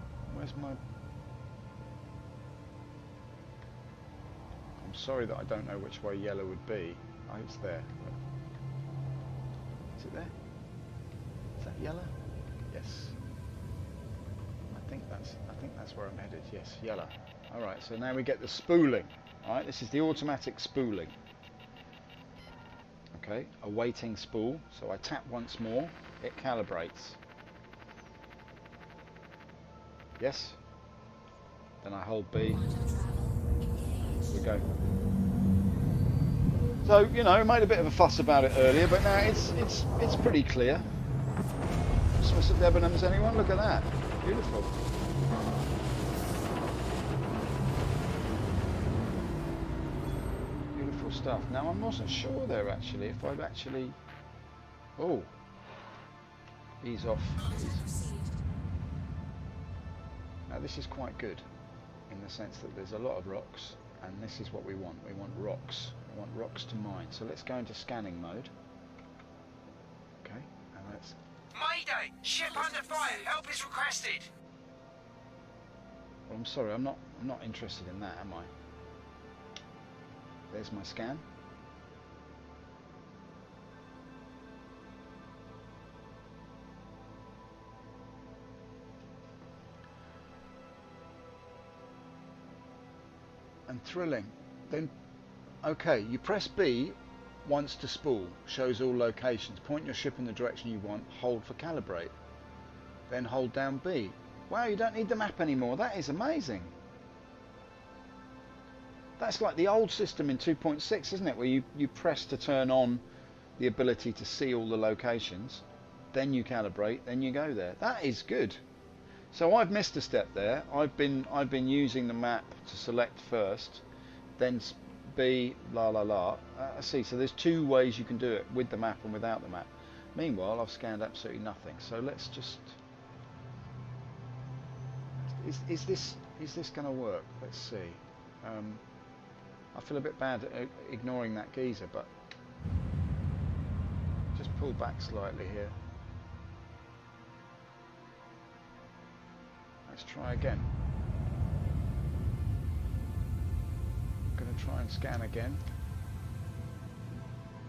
I'm sorry that I don't know which way yellow would be. Oh, it's there. Is it there? Is that yellow? Yes. I think that's where I'm headed. Yes, yellow. All right, so now we get the spooling. All right, this is the automatic spooling. Okay, awaiting spool. So I tap once more, it calibrates. Yes. Then I hold B. We go. So you know, made a bit of a fuss about it earlier, but now it's pretty clear. Christmas at Debenhams, anyone? Look at that. Beautiful. Beautiful stuff. Now I wasn't sure there actually if I've actually... Oh. Ease off. Now this is quite good in the sense that there's a lot of rocks, and this is what we want. We want rocks. We want rocks to mine. So let's go into scanning mode. Okay, and let's... Mayday! Ship under fire! Help is requested! Well, I'm sorry, I'm not interested in that, am I? There's my scan. And thrilling. Then, okay, you press B once to spool, shows all locations. Point your ship in the direction you want, hold for calibrate. Then hold down B. Wow, you don't need the map anymore. That is amazing. That's like the old system in 2.6, isn't it? Where you press to turn on the ability to see all the locations, then you calibrate, then you go there. That is good. So I've missed a step there. I've been using the map to select first, then B, la la la. I see. So there's two ways you can do it, with the map and without the map. Meanwhile, I've scanned absolutely nothing. So let's just... Is this going to work? Let's see. I feel a bit bad ignoring that geyser, but just pull back slightly here. Let's try again. I'm going to try and scan again.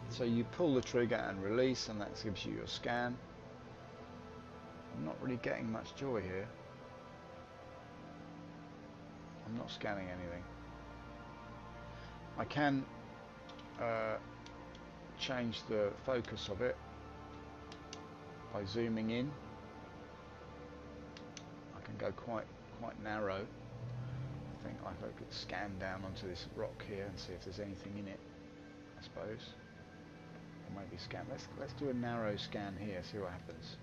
So you pull the trigger and release, and that gives you your scan. I'm not really getting much joy here. I'm not scanning anything. I can change the focus of it by zooming in. I can go quite narrow. I think I could scan down onto this rock here and see if there's anything in it, I suppose. Or maybe scan. Let's do a narrow scan here, see what happens.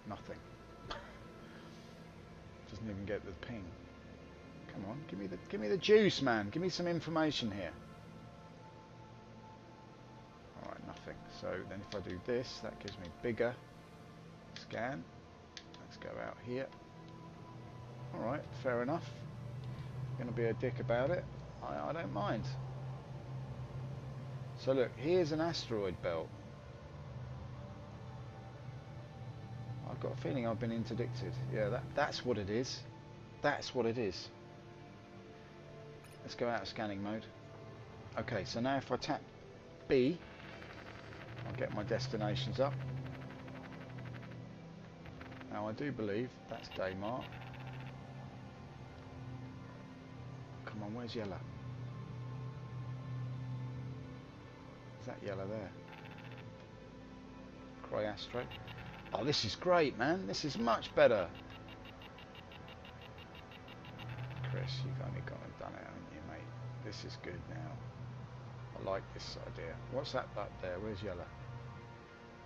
Nothing. Doesn't even get the ping. Come on, give me the juice, man. Give me some information here. All right, nothing. So then if I do this, that gives me bigger scan. Let's go out here. All right, fair enough. I'm going to be a dick about it. I don't mind. So look, here's an asteroid belt. I've got a feeling I've been interdicted. Yeah, that's what it is. That's what it is. Let's go out of scanning mode. Okay, so now if I tap B, I'll get my destinations up. Now I do believe that's Daymar. on, where's yellow? Is that yellow there? Cryastro. Oh, this is great, man. This is much better. Chris, you've only gone and done it, haven't you, mate? This is good now. I like this idea. What's that up there? Where's yellow?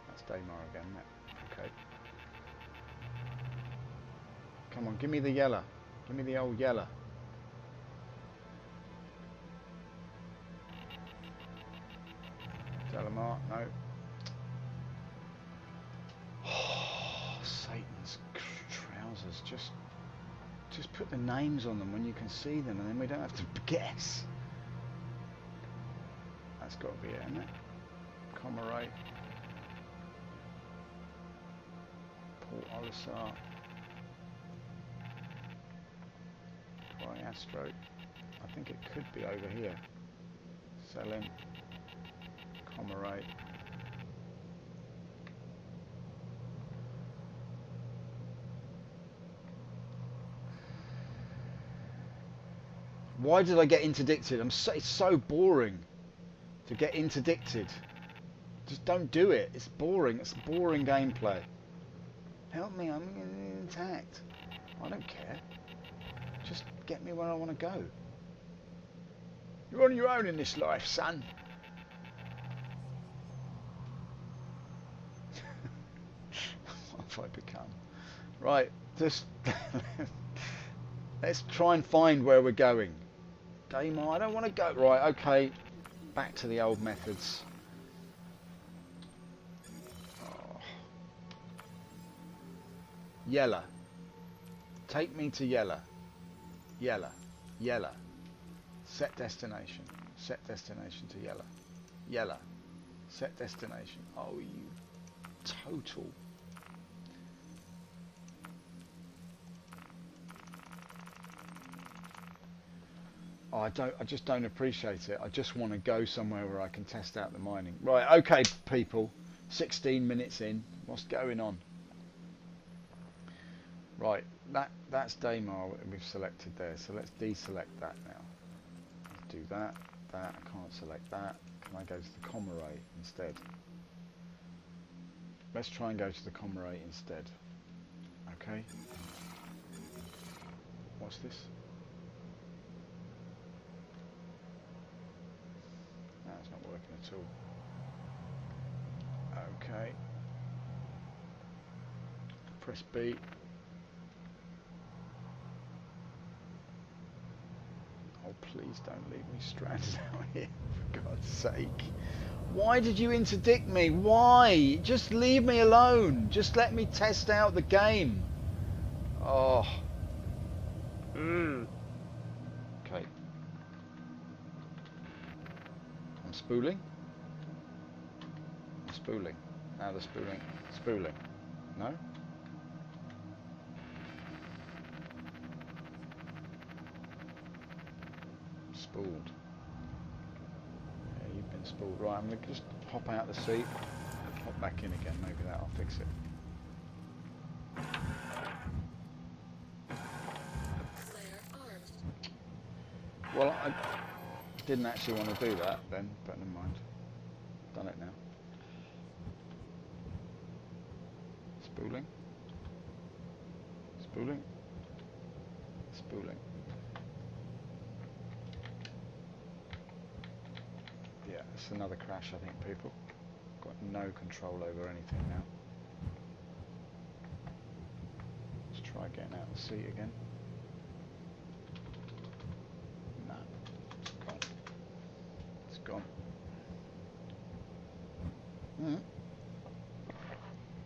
That's Daymar again, isn't it? Okay. Come on, give me the yellow. Give me the old yellow. Delamar, no. Oh, Satan's trousers. Just put the names on them when you can see them, and then we don't have to guess. That's got to be it, isn't it? Comerate. Port Olisar. Cryastro. I think it could be over here. Selim. Comerate. Why did I get interdicted? It's so boring to get interdicted. Just don't do it. It's boring. It's boring gameplay. Help me, I'm intact. I don't care. Just get me where I want to go. You're on your own in this life, son. What have I become? Right, just let's try and find where we're going. Daymar, I don't want to go. Right, okay. Back to the old methods. Oh. Yellow. Take me to yellow. Yellow. Yellow. Set destination. Set destination to yellow. Yellow. Set destination. Oh, you total. Oh, I just don't appreciate it. I just want to go somewhere where I can test out the mining. Right, okay, people. 16 minutes in. What's going on? Right, that's Daymar we've selected there. So let's deselect that now. Let's do that. I can't select that. Can I go to the Comerate instead? Let's try and go to the Comerate instead. Okay. What's this? That's not working at all. Okay. Press B. Oh, please don't leave me stranded out here, for God's sake. Why did you interdict me? Why? Just leave me alone. Just let me test out the game. Oh. Okay. I'm spooling. I'm spooling. Now the spooling. Spooling. No? Spooled. Yeah, you've been spooled. Right, I'm going to just hop out the seat, hop back in again. Maybe that'll fix it. Well, I didn't actually want to do that then, but never mind. Done it now. Spooling. Spooling. Spooling. Yeah, it's another crash, I think, people. Got no control over anything now. Let's try getting out of the seat again. No, it's gone. It's gone.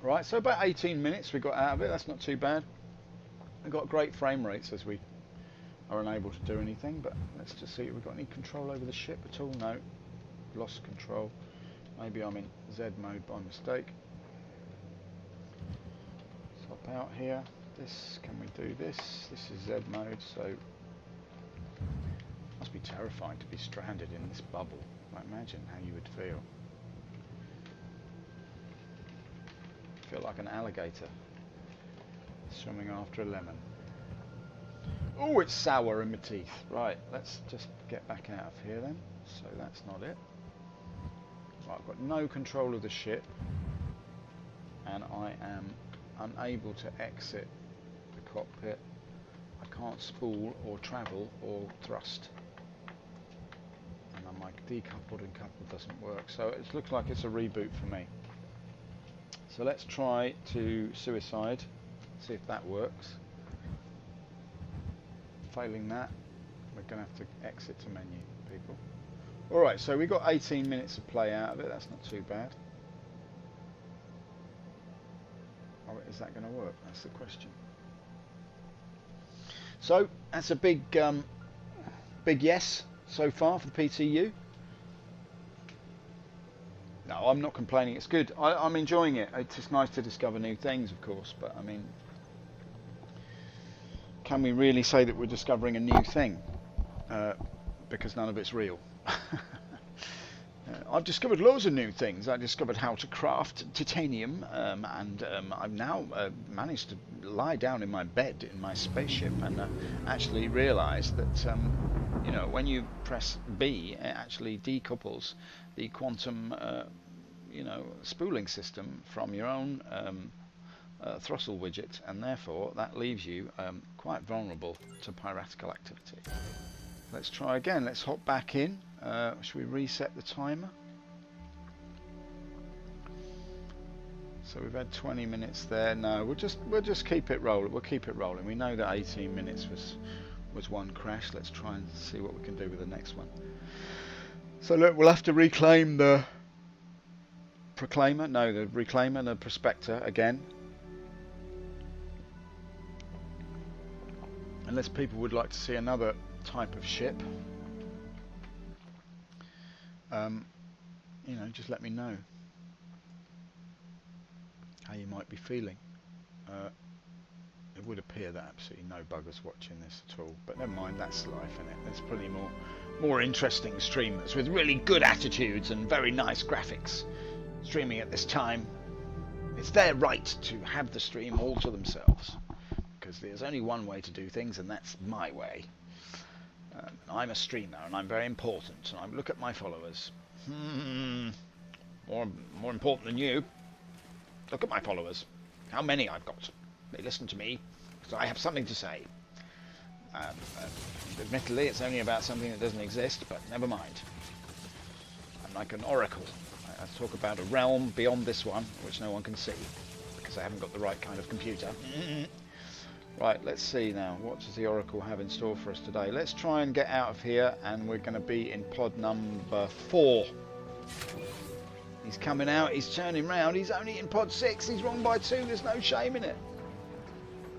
Right, so about 18 minutes we got out of it. That's not too bad. We've got great frame rates as we are unable to do anything, but let's just see if we've got any control over the ship at all. No. Lost control. Maybe I'm in Z mode by mistake. Let's hop out here. Can we do this? This is Z mode, so it must be terrifying to be stranded in this bubble. I imagine how you would feel. Feel like an alligator swimming after a lemon. Oh, it's sour in my teeth. Right, let's just get back out of here then. So that's not it. Right, I've got no control of the ship, and I am unable to exit the cockpit. I can't spool or travel or thrust. And then my decoupled and coupled doesn't work. So it looks like it's a reboot for me. So let's try to suicide, see if that works. Failing that, we're going to have to exit to menu, people. Alright, so we got 18 minutes of play out of it, that's not too bad. Oh, is that going to work? That's the question. So, that's a big yes so far for the PTU. No, I'm not complaining, it's good. I'm enjoying it. It's just nice to discover new things, of course, but I mean, can we really say that we're discovering a new thing? Because none of it's real. I've discovered loads of new things. I discovered how to craft titanium, and I've now managed to lie down in my bed in my spaceship and actually realised that you know, when you press B, it actually decouples the quantum you know, spooling system from your own throttle widget, and therefore that leaves you quite vulnerable to piratical activity. Let's try again. Let's hop back in. Should we reset the timer? So we've had 20 minutes there. No, we'll just keep it rolling. We'll keep it rolling. We know that 18 minutes was one crash. Let's try and see what we can do with the next one. So look, we'll have to reclaim the Proclaimer. No, the Reclaimer, the Prospector again. Unless people would like to see another type of ship, you know, just let me know how you might be feeling. It would appear that absolutely no buggers watching this at all, but never mind, that's life, isn't it? There's plenty more interesting streamers with really good attitudes and very nice graphics streaming at this time. It's their right to have the stream all to themselves, because there's only one way to do things, and that's my way. I'm a streamer and I'm very important, and I look at my followers. More important than you. Look at my followers. How many I've got. They listen to me, so I have something to say. Admittedly, it's only about something that doesn't exist, but never mind. I'm like an oracle. I talk about a realm beyond this one, which no one can see, because I haven't got the right kind of computer. Right, let's see now. What does the Oracle have in store for us today? Let's try and get out of here, and we're going to be in pod number 4. He's coming out, he's turning round, he's only in pod 6, he's wrong by 2, there's no shame in it.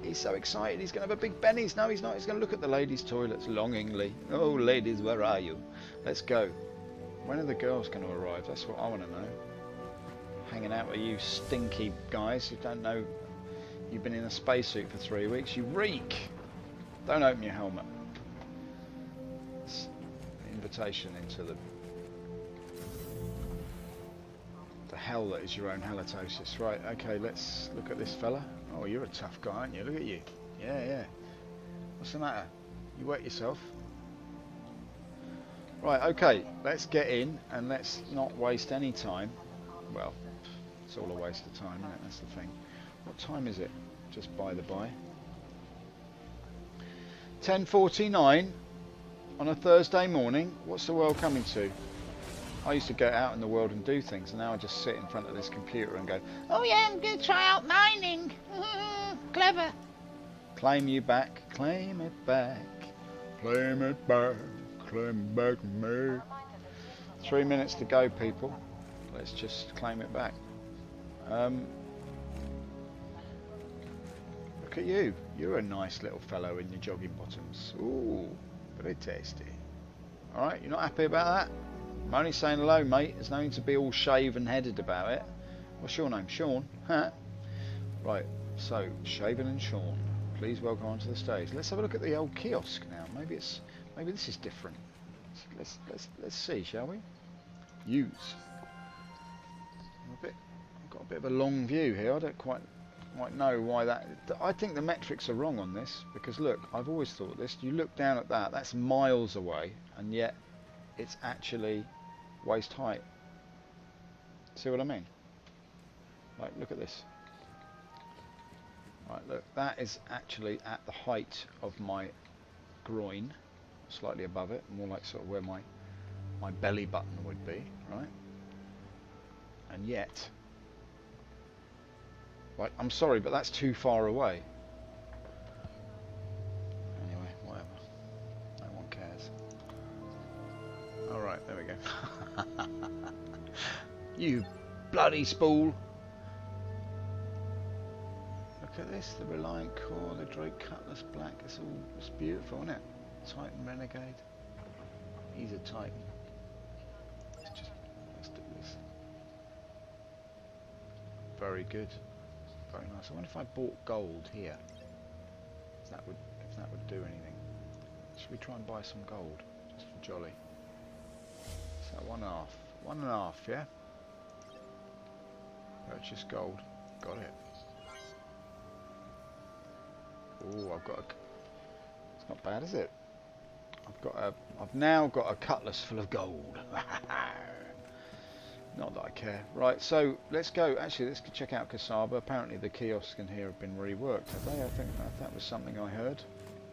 He's so excited, he's going to have a big Benny's. No, he's not, he's going to look at the ladies' toilets longingly. Oh, ladies, where are you? Let's go. When are the girls going to arrive? That's what I want to know. Hanging out with you stinky guys who don't know you've been in a spacesuit for 3 weeks. You reek. Don't open your helmet. It's an invitation into the hell that is your own halitosis. Right, okay, let's look at this fella. Oh, you're a tough guy, aren't you? Look at you. Yeah. What's the matter? You wet yourself? Right, okay, let's get in and let's not waste any time. Well, it's all a waste of time, isn't it? That's the thing. What time is it? Just by the by. 10:49 on a Thursday morning. What's the world coming to? I used to go out in the world and do things, and now I just sit in front of this computer and go, Oh yeah, I'm going to try out mining. Clever. claim you back, claim it back, claim it back, claim it back to me. 3 minutes to go, people. Let's just claim it back. Look at you. You're a nice little fellow in your jogging bottoms. Ooh, very tasty. Alright, you're not happy about that? I'm only saying hello, mate. There's no need to be all shaven-headed about it. What's your name? Sean? Huh? Right, so, Shaven and Sean, please welcome onto the stage. Let's have a look at the old kiosk now. Maybe this is different. Let's see, shall we? Use. I've got a bit of a long view here. I don't quite might know why that. I think the metrics are wrong on this, because look, I've always thought this. You look down at that, that's miles away, and yet it's actually waist height. See what I mean? Like, look at this. Right, look, that is actually at the height of my groin, slightly above it, more like sort of where my belly button would be, right? And yet, like, I'm sorry, but that's too far away. Anyway, whatever. No one cares. Alright, there we go. You bloody spool! Look at this, the Reliant Core, the Drake Cutlass Black, it's beautiful, isn't it? Titan Renegade. He's a Titan. Let's do this. Very good. Very nice. I wonder if I bought gold here. If that would do anything. Should we try and buy some gold? Just for jolly. So 1.5. 1.5, yeah? Purchase gold. Got it. Oh, I've got a... It's not bad, is it? I've now got a cutlass full of gold. Not that I care. Right, so let's go. Actually, let's check out Kasaba. Apparently the kiosks in here have been reworked, have they? I think that was something I heard.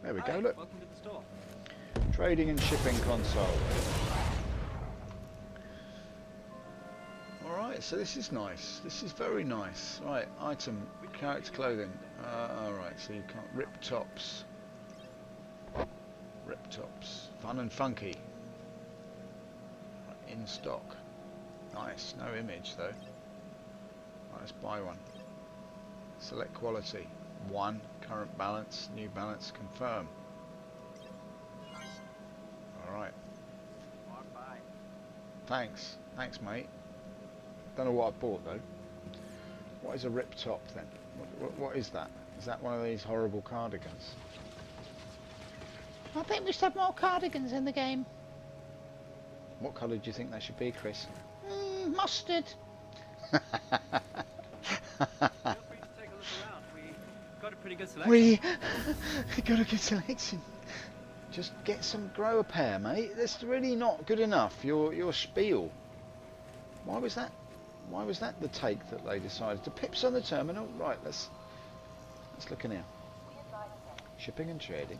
There we go, look. Welcome to the store. Trading and shipping console. Alright, so this is nice. This is very nice. Right, item, character clothing. Alright, so you can't... Rip tops. Rip tops. Fun and funky. Right, in stock. Nice. No image though. Right, let's buy one. Select quality. 1. Current balance. New balance. Confirm. Alright. Thanks. Thanks, mate. Don't know what I bought though. What is a rip top then? What is that? Is that one of these horrible cardigans? I think we should have more cardigans in the game. What colour do you think they should be, Chris? Mustard. Feel free to take a look around. We got a pretty good selection. We got a good selection. Just grow a pair, mate. That's really not good enough. Your spiel. Why was that the take that they decided? The pips on the terminal. Right, let's look in here. Shipping and trading.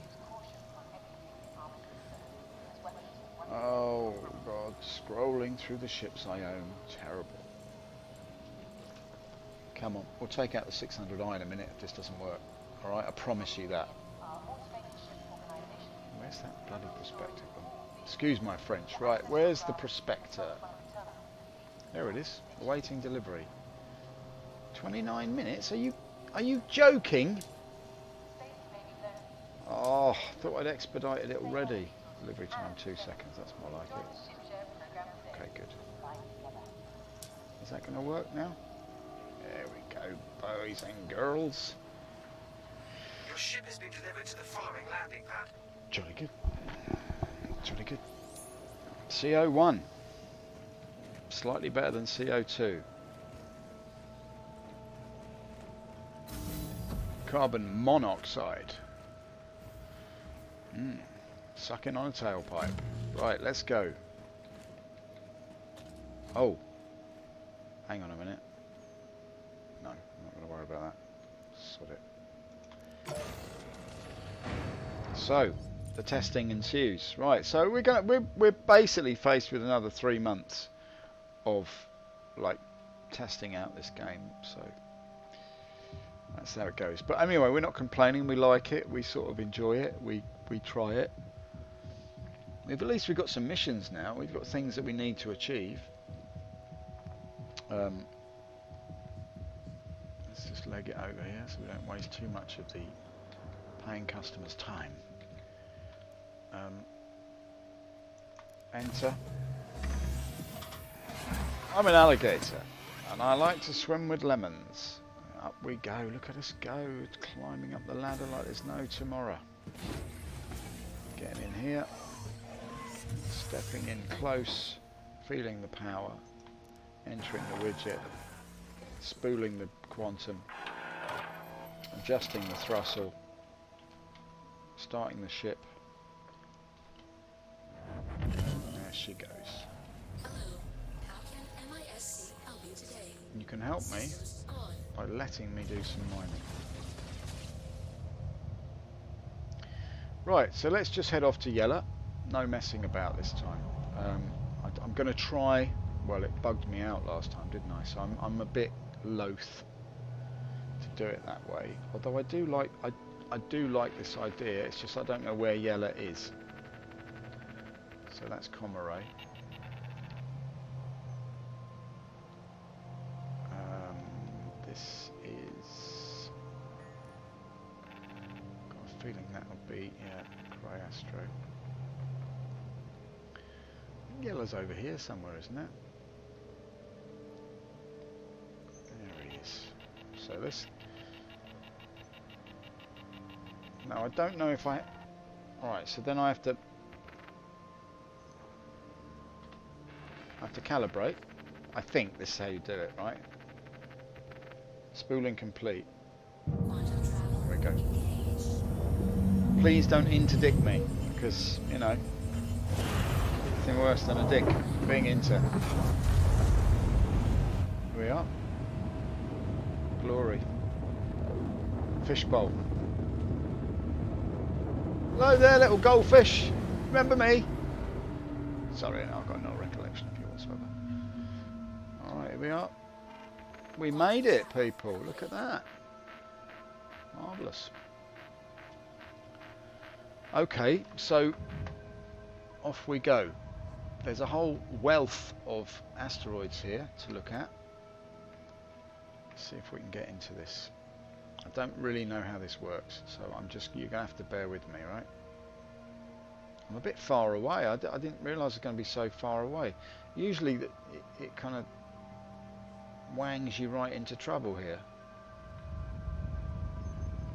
Oh God, scrolling through the ships I own. Terrible. Come on, we'll take out the 600i in a minute if this doesn't work. Alright, I promise you that. Where's that bloody prospector gone? Excuse my French. Right, where's the prospector? There it is, awaiting delivery. 29 minutes? Are you joking? Oh, thought I'd expedited it already. Delivery time 2 seconds, that's more like it. Okay, good. Is that going to work now? There we go, boys and girls. Your ship has been delivered to the following landing pad. Jolly good. Jolly good. CO1. Slightly better than CO2. Carbon monoxide. Sucking on a tailpipe. Right, let's go. Oh. Hang on a minute. No, I'm not going to worry about that. Sod it. So, the testing ensues. Right, so we're basically faced with another 3 months of like testing out this game. So that's how it goes. But anyway, we're not complaining. We like it. We sort of enjoy it. We try it. At least we've got some missions now. We've got things that we need to achieve. Let's just leg it over here so we don't waste too much of the paying customers' time. Enter. I'm an alligator and I like to swim with lemons. Up we go. Look at us go, climbing up the ladder like there's no tomorrow. Getting in here. Stepping in close, feeling the power, entering the widget, spooling the quantum, adjusting the throttle, starting the ship. There she goes. You can help me by letting me do some mining. Right, so let's just head off to Yela. No messing about this time. I'm going to try. Well, it bugged me out last time, didn't I? So I'm a bit loath to do it that way. Although I do like this idea. It's just I don't know where Yela is. So that's Comaray. This is. Got a feeling that'll be Cryastro. Yellow's over here somewhere, isn't it? There he is. So this. No, I don't know if I. Alright, so then I have to calibrate. I think this is how you do it, right? Spooling complete. There we go. Please don't interdict me, because, you know, nothing worse than a dick being into. Here we are. Glory. Fishbowl. Hello there, little goldfish. Remember me? Sorry, I've got no recollection of you whatsoever. Alright, here we are. We made it, people. Look at that. Marvellous. Okay, so off we go. There's a whole wealth of asteroids here to look at. Let's see if we can get into this. I don't really know how this works, so you're going to have to bear with me, right? I'm a bit far away. I didn't realise it's going to be so far away. Usually it kind of wangs you right into trouble here.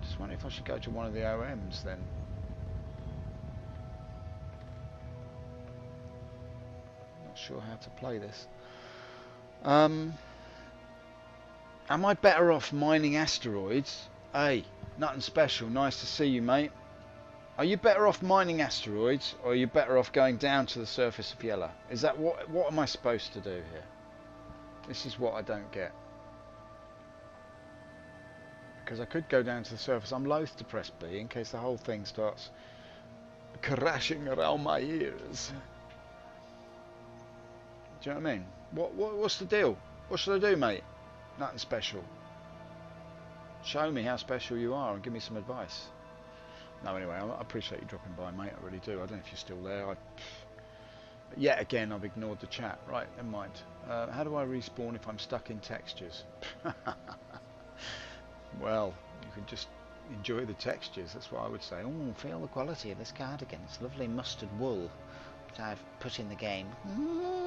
Just wonder if I should go to one of the OMs then. Not sure how to play this. Am I better off mining asteroids? Hey, nothing special. Nice to see you, mate. Are you better off mining asteroids, or are you better off going down to the surface of Yela? Is that what am I supposed to do here? This is what I don't get. Because I could go down to the surface. I'm loath to press B in case the whole thing starts crashing around my ears. Do you know what I mean? What's the deal? What should I do, mate? Nothing special. Show me how special you are and give me some advice. No, anyway, I appreciate you dropping by, mate. I really do. I don't know if you're still there. Yet again, I've ignored the chat. Right, never mind. How do I respawn if I'm stuck in textures? Well, you can just enjoy the textures. That's what I would say. Oh, feel the quality of this cardigan. It's lovely mustard wool that I've put in the game.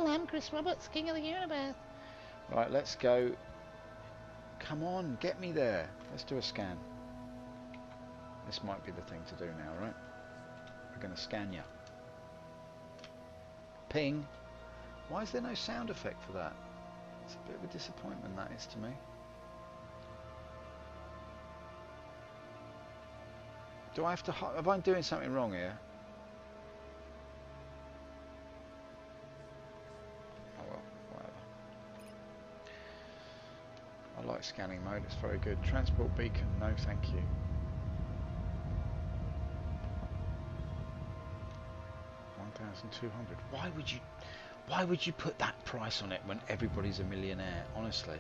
I'm Chris Roberts, King of the Universe. Right, let's go. Come on, get me there. Let's do a scan. This might be the thing to do now, right? We're going to scan you. Ping. Why is there no sound effect for that? It's a bit of a disappointment, that is, to me. Do I have to... Am I doing something wrong here? Oh well, whatever. I like scanning mode, it's very good. Transport beacon, no thank you. $1,200. Why would you put that price on it when everybody's a millionaire? Honestly.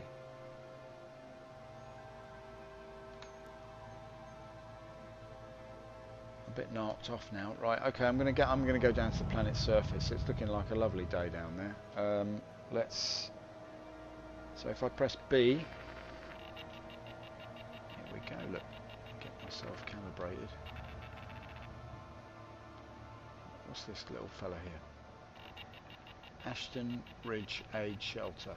A bit knocked off now. Right. Okay. I'm gonna go down to the planet's surface. It's looking like a lovely day down there. Let's. So if I press B, here we go. Look, get myself calibrated. What's this little fella here? Ashton Ridge Aid Shelter.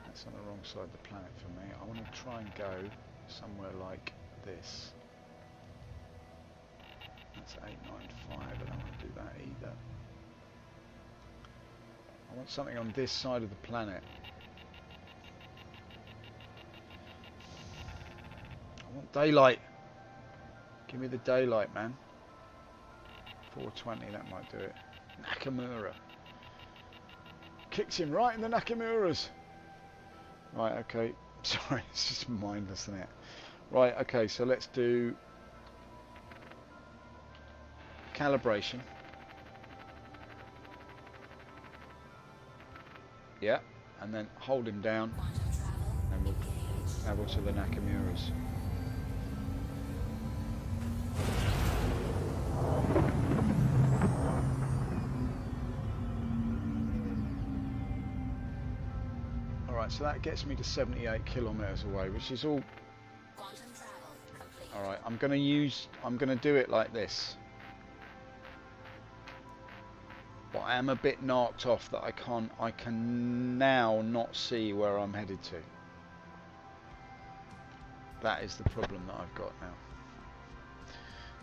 That's on the wrong side of the planet for me. I want to try and go somewhere like this. That's 895. I don't want to do that either. I want something on this side of the planet. Daylight. Give me the daylight, man. 420, that might do it. Nakamura. Kicks him right in the Nakamuras. Right, okay. Sorry, it's just mindless, isn't it? Right, okay, so let's do calibration. Yeah, and then hold him down, and we'll travel to the Nakamuras. Alright, so that gets me to 78 kilometers away, which is all... Alright, I'm going to do it like this. But I am a bit knocked off that I can now not see where I'm headed to. That is the problem that I've got now.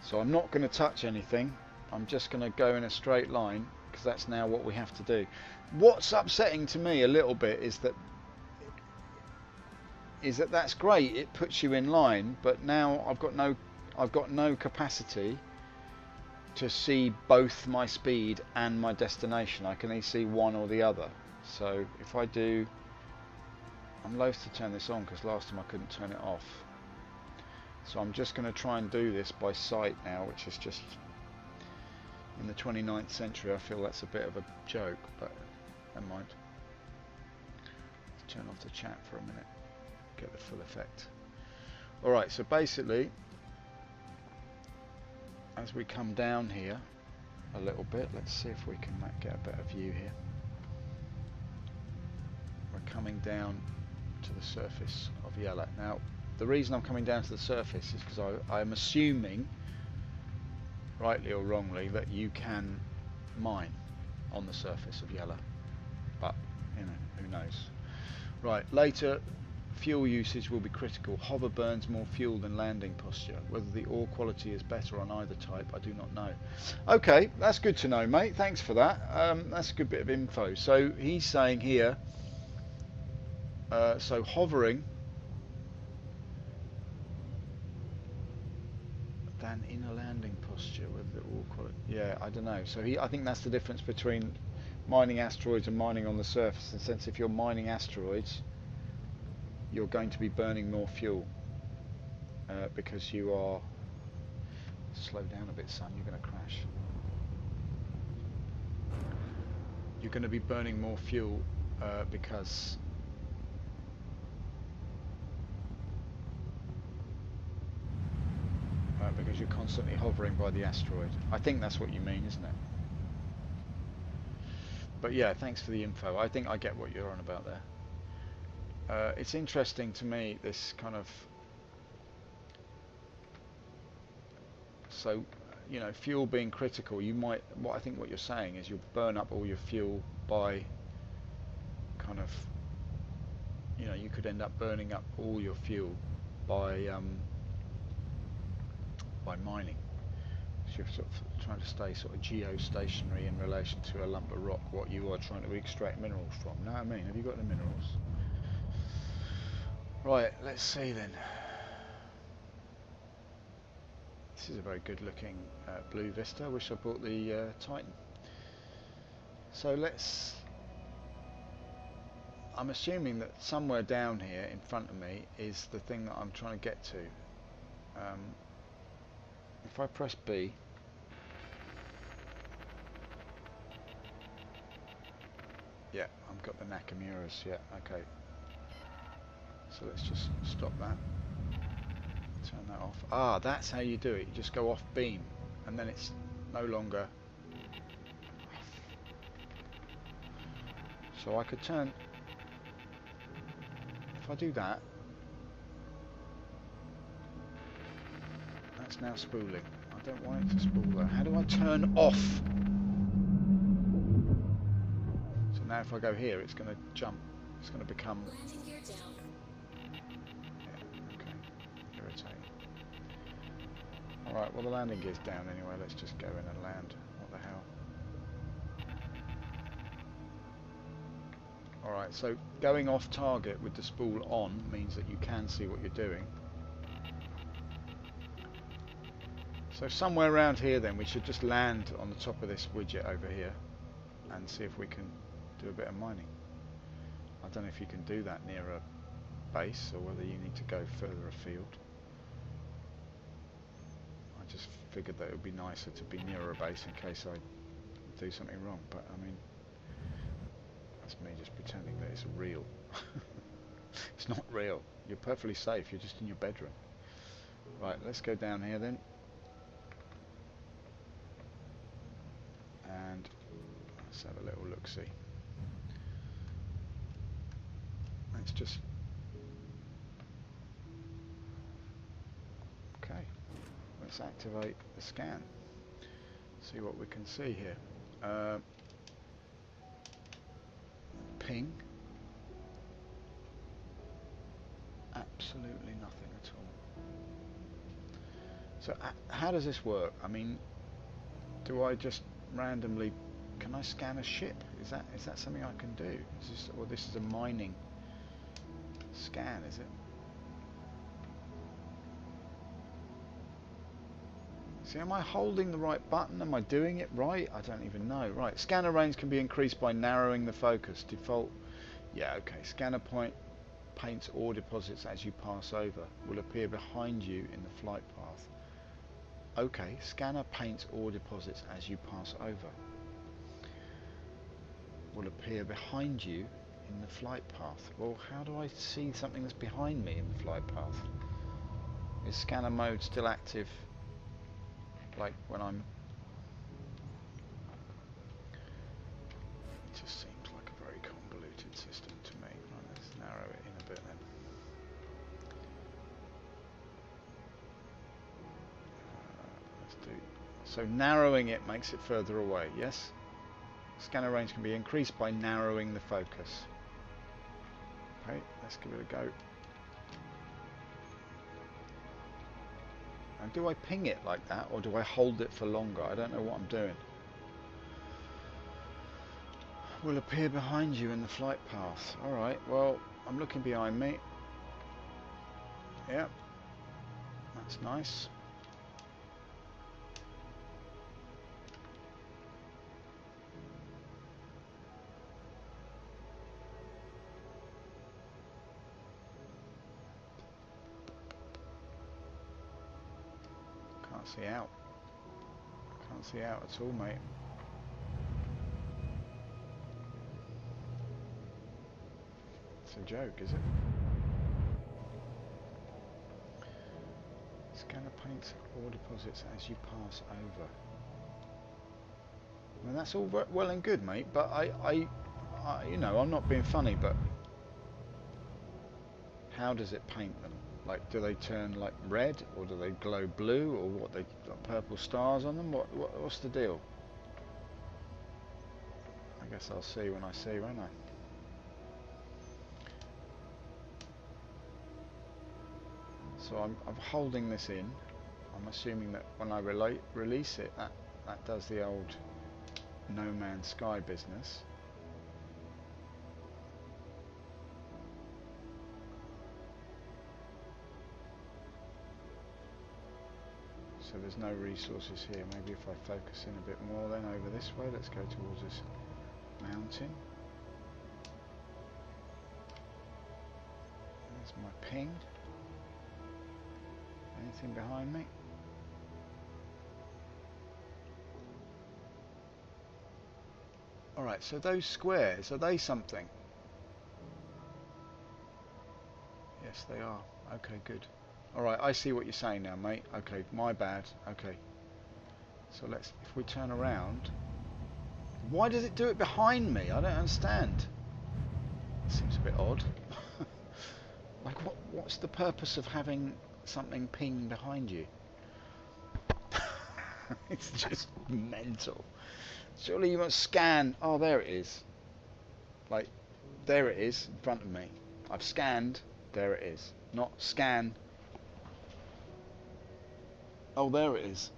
So I'm not going to touch anything. I'm just going to go in a straight line, because that's now what we have to do. What's upsetting to me a little bit is that that's great. It puts you in line, but now I've got no capacity to see both my speed and my destination. I can only see one or the other. So if I do, I'm loath to turn this on because last time I couldn't turn it off. So I'm just going to try and do this by sight now, which is just, in the 29th century, I feel that's a bit of a joke, but never mind. Let's turn off the chat for a minute, get the full effect. Alright, so basically, as we come down here a little bit, let's see if we can get a better view here. We're coming down to the surface of Yala. Now, the reason I'm coming down to the surface is because I'm assuming, rightly or wrongly, that you can mine on the surface of Yala, but you know, who knows. Right, later fuel usage will be critical. Hover burns more fuel than landing posture. Whether the ore quality is better on either type, I do not know. Okay, that's good to know, mate. Thanks for that. That's a good bit of info. So he's saying here, so hovering than in a landing posture with the ore quality. Yeah, I don't know. So I think that's the difference between mining asteroids and mining on the surface. In the sense, if you're mining asteroids, you're going to be burning more fuel because you are... Slow down a bit, son, you're going to crash. You're going to be burning more fuel because you're constantly hovering by the asteroid. I think that's what you mean, isn't it? But yeah, thanks for the info. I think I get what you're on about there. It's interesting to me, this kind of, so, you know, fuel being critical, you might, I think what you're saying is you'll burn up all your fuel by kind of, you know, you could end up burning up all your fuel by mining. So you're sort of trying to stay sort of geostationary in relation to a lump of rock, what you are trying to extract minerals from. Know what I mean? Have you got any minerals? Right, let's see then. This is a very good looking blue vista. I wish I bought the Titan. So I'm assuming that somewhere down here in front of me is the thing that I'm trying to get to. If I press B, yeah, I've got the Nakamuras, yeah, okay. So let's just stop that, turn that off. Ah, that's how you do it, you just go off beam, and then it's no longer... So I could turn, if I do that, that's now spooling. I don't want it to spool though. How do I turn off? So now if I go here, it's going to jump. It's going to become... Yeah, okay. Irritating. Alright, well the landing gear's down anyway. Let's just go in and land. What the hell? Alright, so going off target with the spool on means that you can see what you're doing. So somewhere around here then we should just land on the top of this widget over here and see if we can do a bit of mining. I don't know if you can do that near a base or whether you need to go further afield. I just figured that it would be nicer to be nearer a base in case I do something wrong, but I mean, that's me just pretending that it's real. It's not real. You're perfectly safe, you're just in your bedroom. Right, let's go down here then. And let's have a little look-see. Let's just... Okay, let's activate the scan. See what we can see here. Ping. Absolutely nothing at all. So how does this work? I mean, do I just randomly... Can I scan a ship? Is that something I can do? Is this, well, this is a mining scan, is it? See, am I holding the right button? Am I doing it right? I don't even know. Right, scanner range can be increased by narrowing the focus. Default, yeah, okay. Scanner point paints ore deposits as you pass over. Will appear behind you in the flight path. Okay, scanner paints ore deposits as you pass over. Will appear behind you in the flight path. Well, how do I see something that's behind me in the flight path? Is scanner mode still active? Like when I'm... It just seems like a very convoluted system to me. Right, let's narrow it in a bit then. Let's do... So narrowing it makes it further away, yes? Scanner range can be increased by narrowing the focus. Okay, let's give it a go. And do I ping it like that, or do I hold it for longer? I don't know what I'm doing. Will appear behind you in the flight path. Alright, well, I'm looking behind me. Yep. That's nice. Can't see out. Can't see out at all, mate. It's a joke, is it? Scanner paints ore deposits as you pass over. I mean, that's all well and good, mate, but I you know, I'm not being funny, but how does it paint them? Like, do they turn like red, or do they glow blue, or what? They got purple stars on them? What's the deal? I guess I'll see when I see, won't I? So I'm holding this in. I'm assuming that when I release it, that does the old No Man's Sky business. So there's no resources here. Maybe if I focus in a bit more then over this way. Let's go towards this mountain. There's my ping. Anything behind me? Alright, so those squares, are they something? Yes, they are. Okay, good. Alright, I see what you're saying now, mate. Okay, my bad. Okay. So let's, if we turn around... Why does it do it behind me? I don't understand. Seems a bit odd. Like, what's the purpose of having something ping behind you? It's just mental. Surely you must scan... Oh, there it is. Like, there it is in front of me. I've scanned. There it is. Not scan. Oh, there it is.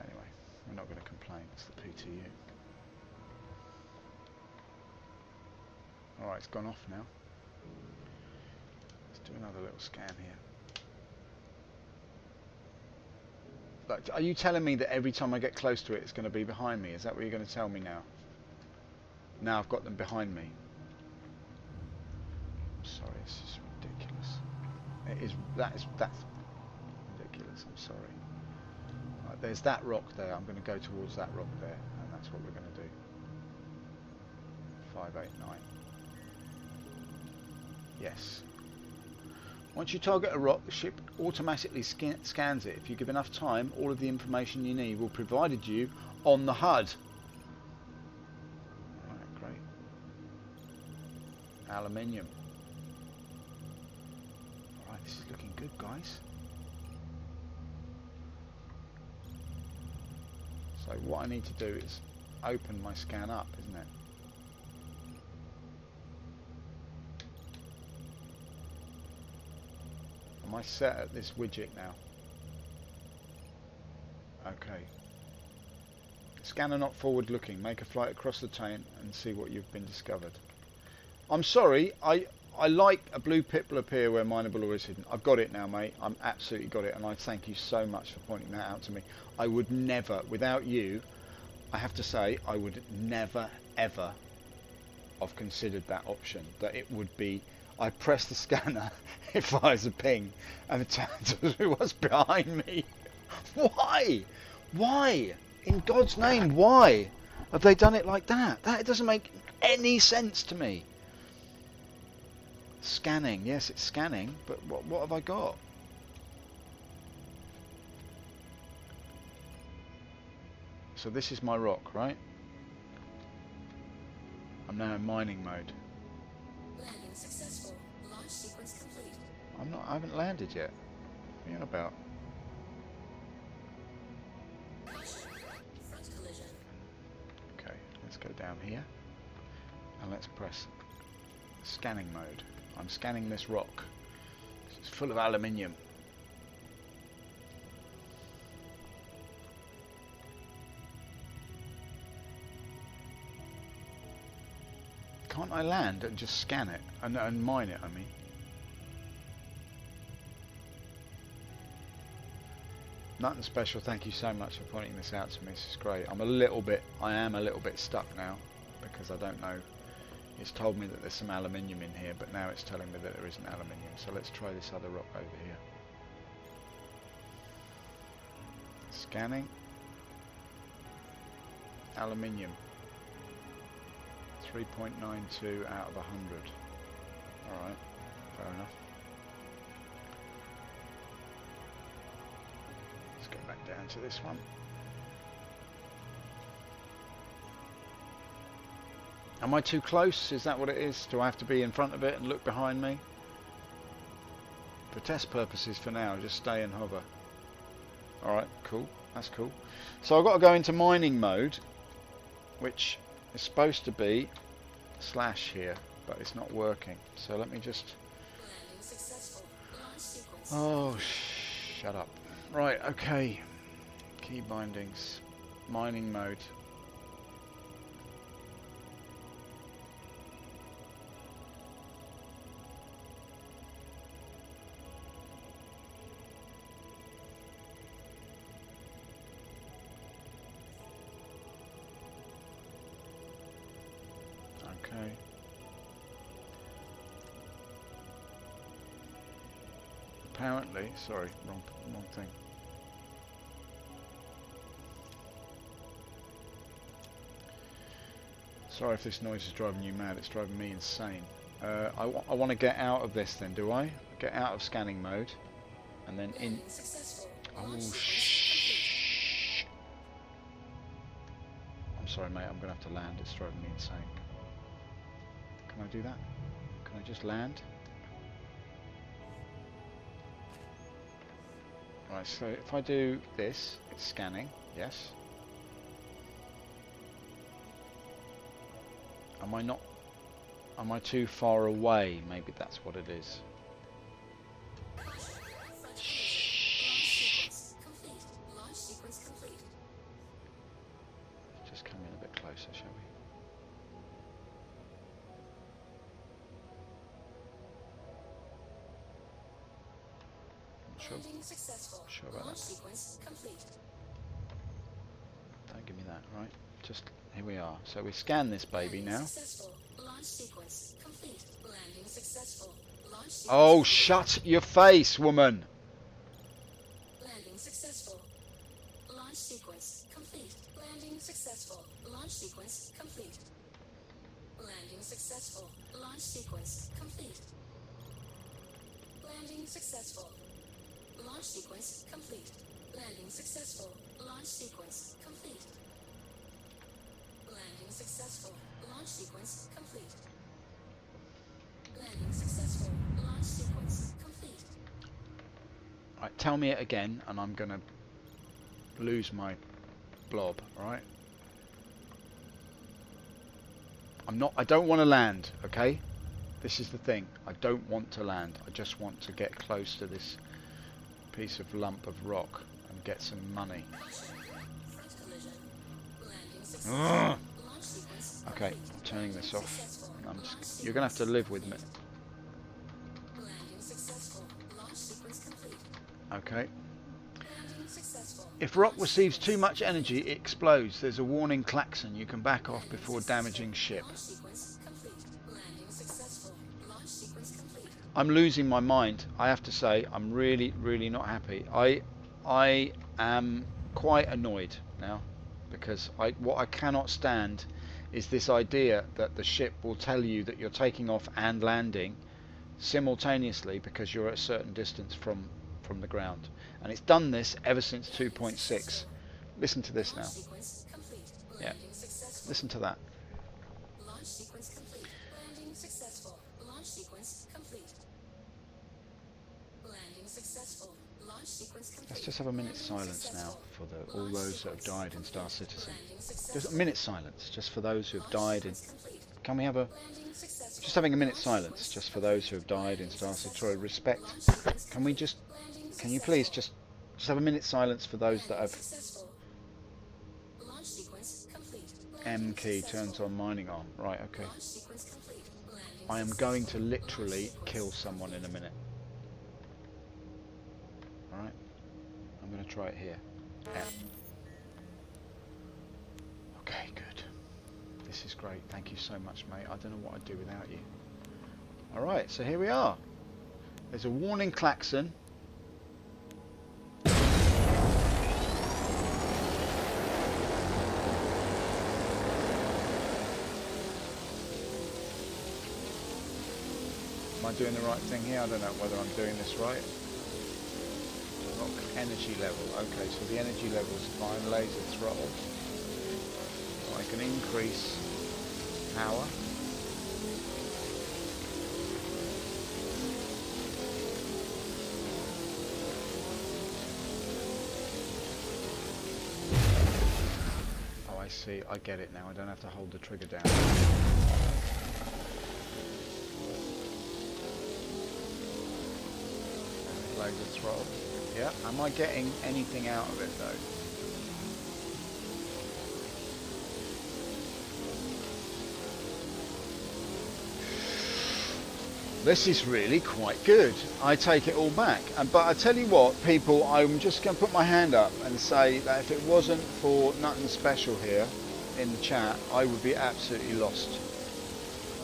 Anyway, we're not going to complain. It's the PTU. Alright, it's gone off now. Let's do another little scan here. Like, are you telling me that every time I get close to it, it's going to be behind me? Is that what you're going to tell me now? Now I've got them behind me. I'm sorry, it's just ridiculous. It is. That's ridiculous. I'm sorry. Right, there's that rock there. I'm going to go towards that rock there, and that's what we're going to do. 589. Yes. Once you target a rock, the ship automatically scans it. If you give enough time, all of the information you need will be provided you on the HUD. Right, great. Aluminium. Alright, this is looking good, guys. So what I need to do is open my scan up, isn't it? Am I set at this widget now? Okay. Scanner not forward looking. Make a flight across the tank and see what you've been discovered. I'm sorry, I like a blue pip will appear where mineable ore is hidden. I've got it now, mate. I'm absolutely got it, and I thank you so much for pointing that out to me. I would never, without you, I have to say, I would never, ever have considered that option. That it would be, I press the scanner, it fires a ping, and it tells me what's behind me. Why? Why? In God's name, why have they done it like that? That doesn't make any sense to me. Scanning, yes, it's scanning, but what have I got? So this is my rock, right? I'm now in mining mode. Landing successful. Launch sequence complete. I haven't landed yet. What are you on about? Caution. Front collision. Okay, let's go down here. And let's press scanning mode. I'm scanning this rock. It's full of aluminium. Can't I land and just scan it and mine it, I mean? Nothing special, thank you so much for pointing this out to me, this is great. I am a little bit stuck now because I don't know. It's told me that there's some aluminium in here, but now it's telling me that there isn't aluminium. So let's try this other rock over here. Scanning. Aluminium. 3.92 out of 100. Alright, fair enough. Let's go back down to this one. Am I too close? Is that what it is? Do I have to be in front of it and look behind me? For test purposes for now, just stay and hover. Alright, cool. That's cool. So I've got to go into mining mode, which is supposed to be / here, but it's not working. So let me just... Landing successful. Launch sequence. Oh, shut up. Right, okay. Key bindings. Mining mode. Okay. Apparently, sorry, wrong thing. Sorry if this noise is driving you mad, it's driving me insane. I want to get out of this then, do I? Get out of scanning mode, and then in... Landing successful. Oh, Launch sequence shh. I'm sorry, mate, I'm going to have to land, it's driving me insane. Can I do that? Can I just land? Right, so if I do this, it's scanning, yes. Am I too far away? Maybe that's what it is. Shh. Complete. Launch sequence complete. Just come in a bit closer, shall we? sure. Landing successful. Sure about Launch that. sequence complete. Don't give me that, right? Just here we are. So we scan this baby Landing now. Successful. Launch sequence complete. Landing successful. Launch sequence Oh, complete. shut your face, woman! Landing successful. Launch sequence complete. Landing successful. Launch sequence complete. Landing successful. Launch sequence complete. Landing successful. Launch sequence complete. Landing successful. Launch sequence complete. Landing successful. Launch sequence complete. Landing successful. Launch sequence complete. Right, tell me it again, and I'm gonna lose my blob. Right? I don't want to land. Okay? This is the thing. I don't want to land. I just want to get close to this piece of lump of rock and get some money. Front collision. Landing successful. Ugh. Launch sequence Okay, complete. I'm turning this Landing off. successful. I'm Launch just, you're gonna have to sequence live with me. complete. Landing successful. Launch sequence complete. Okay. Landing successful. If rock receives too much energy, it explodes. There's a warning klaxon. You can back off before damaging ship. Launch sequence complete. Landing successful. Launch sequence complete. I'm losing my mind. I have to say, I'm really, really not happy. I am quite annoyed now because what I cannot stand is this idea that the ship will tell you that you're taking off and landing simultaneously because you're at a certain distance from the ground. And it's done this ever since 2.6. Listen to this now. Launch sequence complete. Yeah. Landing successful. Listen to that. Launch sequence complete. Landing successful. Launch sequence complete. Landing successful. Launch sequence complete. Let's just have a minute's silence now for all those that have died in Star Citizen. Landing Just successful. a minute's silence, just for those who have died in. Complete. Can we have a? Landing successful. Just having a minute's silence, just for those who have died in Star Citizen. Sorry, respect. Can we just? Can you please just have a minute's silence for those that have? Successful. Launch sequence complete. M key turns on mining arm. Right. Okay. Launch sequence complete. Landing I am going to literally kill someone in a minute. All right. I'm going to try it here. Yeah. Okay. Good. This is great. Thank you so much, mate. I don't know what I'd do without you. All right. So here we are. There's a warning klaxon. Am I doing the right thing here? I don't know whether I'm doing this right. Rock energy level. Okay, so the energy level is fine. Laser throttle. So I can increase power. Oh, I see. I get it now. I don't have to hold the trigger down. Laser throttle. Yeah. Am I getting anything out of it though? This is really quite good. I take it all back. But I tell you what, people, I'm just going to put my hand up and say that if it wasn't for Nutton Special here in the chat, I would be absolutely lost.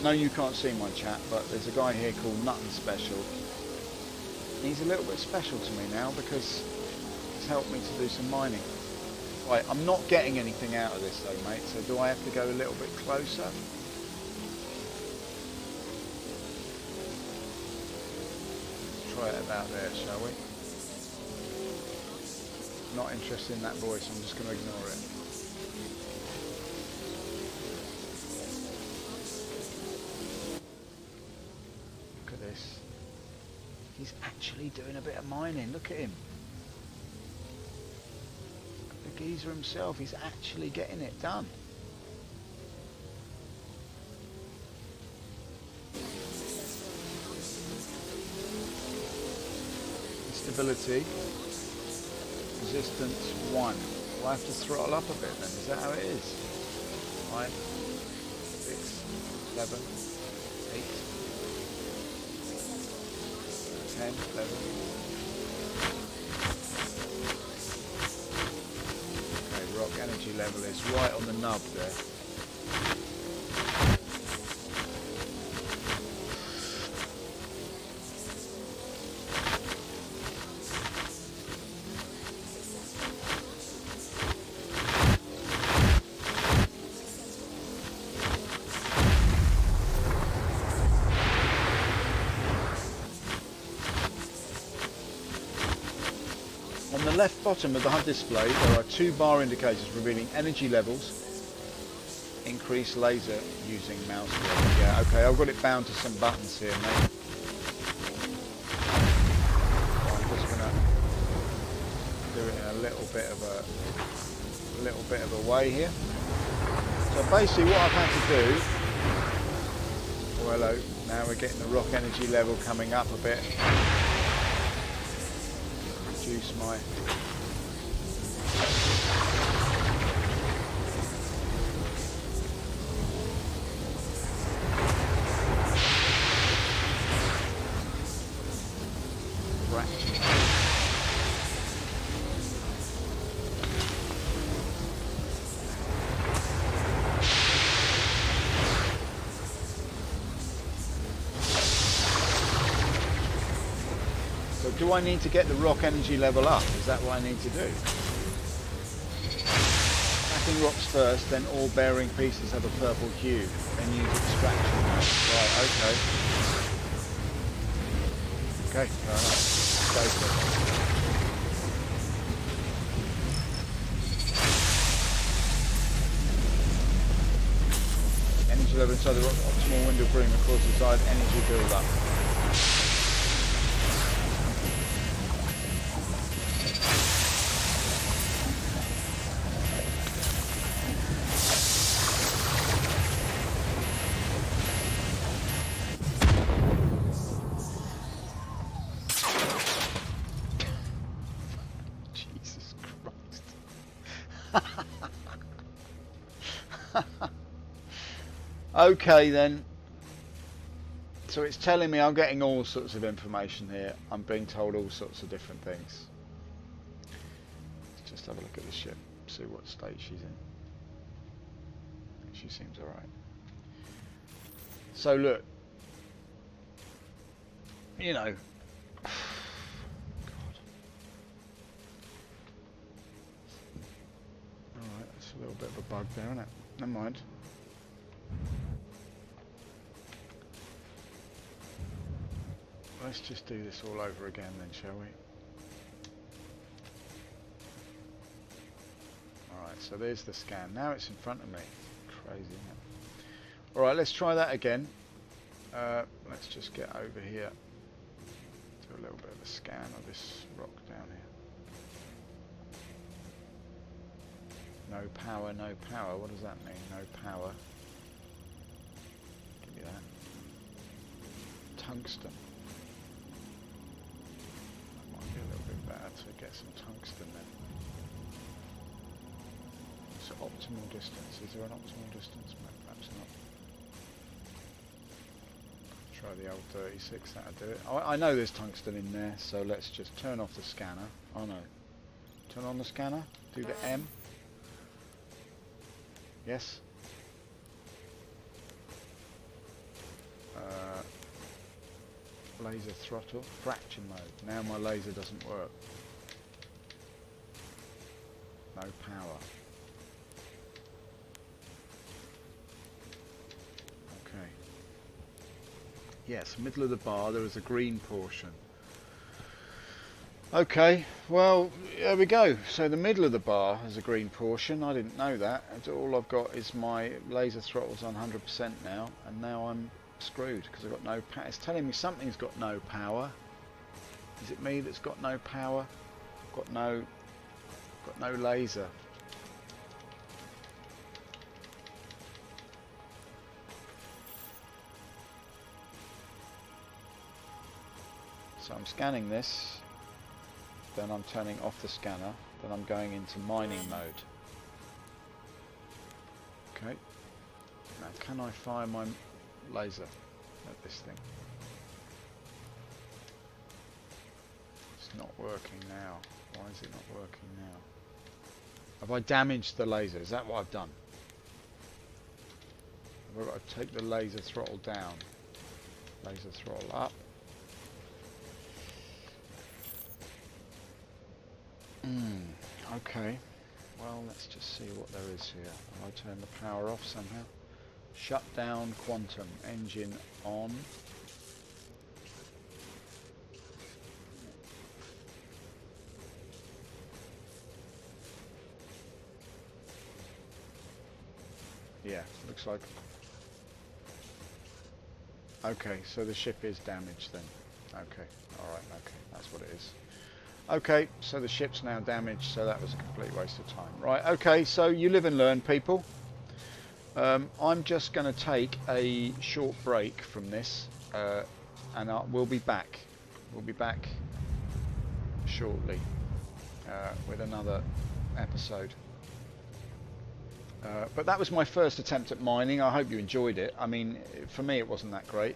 No, you can't see my chat, but there's a guy here called Nutton Special. He's a little bit special to me now because it's helped me to do some mining. Right, I'm not getting anything out of this though, mate, so do I have to go a little bit closer? Try it about there, shall we? Not interested in that voice, I'm just going to ignore it. Look at this. He's actually doing a bit of mining, look at him. The geezer himself, he's actually getting it done. Stability, resistance 1. Well, I have to throttle up a bit then, is that how it is? 5, 6, 7, 8, 10, 11. The rock energy level is right on the nub there. On the left bottom of the HUD display there are 2 bar indicators revealing energy levels. Increase laser using mouse wheel. Yeah, okay, I've got it bound to some buttons here, mate. I'm just gonna do it in a little bit of a way here. So basically what I've had to do, oh hello, now we're getting the rock energy level coming up a bit. Reduce my fraction. So do I need to get the rock energy level up? Is that what I need to do? Stacking rocks first, then all bearing pieces have a purple hue. Then use extraction mode. Right, okay. Okay, fair enough. Go for it. Energy level inside the rock, optimal window bring across the side, energy build up. Okay then, so it's telling me I'm getting all sorts of information here. I'm being told all sorts of different things. Let's just have a look at the ship, see what state she's in. She seems alright. So look, you know, God. Alright, that's a little bit of a bug there, isn't it? Never mind. Let's just do this all over again then, shall we? Alright, so there's the scan. Now it's in front of me. Crazy, isn't it? Alright, let's try that again. Let's just get over here. Do a little bit of a scan of this rock down here. No power, no power. What does that mean? No power. Give me that. Tungsten. To get some tungsten then. So optimal distance. Is there an optimal distance? No, perhaps not. Try the old 36, that'll do it. I know there's tungsten in there, so let's just turn off the scanner. Oh no. Turn on the scanner. Do the M. Yes. Laser throttle. Fraction mode. Now my laser doesn't work. No power. Okay. Yes, middle of the bar there is a green portion. Okay, well, there we go. So the middle of the bar has a green portion. I didn't know that. And all I've got is my laser throttle's on 100% now, and now I'm screwed because I've got no power. It's telling me something's got no power. Is it me that's got no power? Got no laser. So I'm scanning this, then I'm turning off the scanner, then I'm going into mining mode. Okay. Now can I fire my laser at this thing? It's not working now. Why is it not working now? Have I damaged the laser? Is that what I've done? Have I got to take the laser throttle down? Laser throttle up. Okay. Well, let's just see what there is here. Have I turned the power off somehow? Shut down quantum. Engine on. Yeah, looks like. Okay, so the ship is damaged then. Okay, alright, okay, that's what it is. Okay, so the ship's now damaged, so that was a complete waste of time. Right, okay, so you live and learn, people. I'm just going to take a short break from this, and we'll be back. We'll be back shortly with another episode. But that was my first attempt at mining. I hope you enjoyed it. I mean, for me it wasn't that great.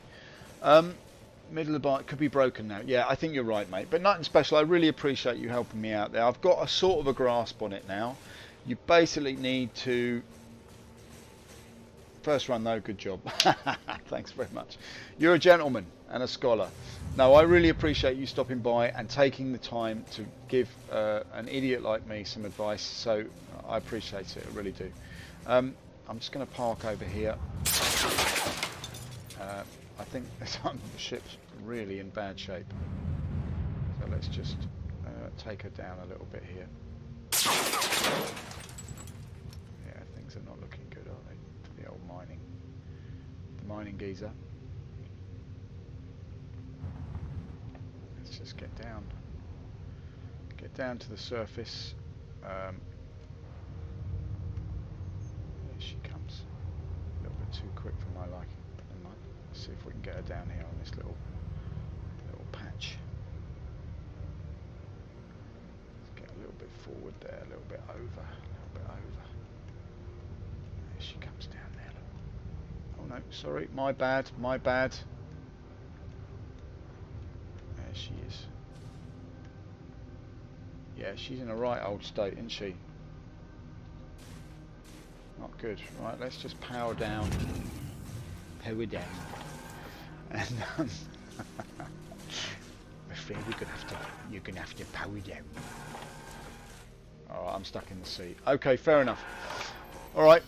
Middle of the bike could be broken now. Yeah, I think you're right, mate. But nothing special. I really appreciate you helping me out there. I've got a sort of a grasp on it now. You basically need to... First run though, good job. Thanks very much. You're a gentleman and a scholar. No, I really appreciate you stopping by and taking the time to give an idiot like me some advice. So I appreciate it, I really do. I'm just going to park over here. I think the ship's really in bad shape. So let's just take her down a little bit here. Yeah, things are not looking good, are they? For the old mining geezer. Let's just get down to the surface. Here she comes. A little bit too quick for my liking. Never mind. Let's see if we can get her down here on this little patch. Let's get a little bit forward there, a little bit over. There she comes down there. Look. Oh no, sorry, my bad. There she is. Yeah, she's in a right old state, isn't she? Not good. Right, let's just power down. Power down. And I'm afraid you're gonna have to power down. Alright, I'm stuck in the sea. Okay, fair enough. Alright.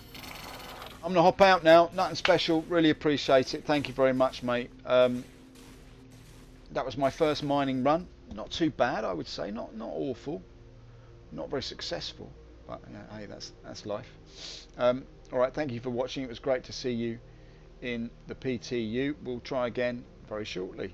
I'm gonna hop out now. Nothing special. Really appreciate it. Thank you very much, mate. That was my first mining run. Not too bad, I would say. Not awful. Not very successful. But yeah, hey, that's life. Alright, thank you for watching. It was great to see you in the PTU. We'll try again very shortly.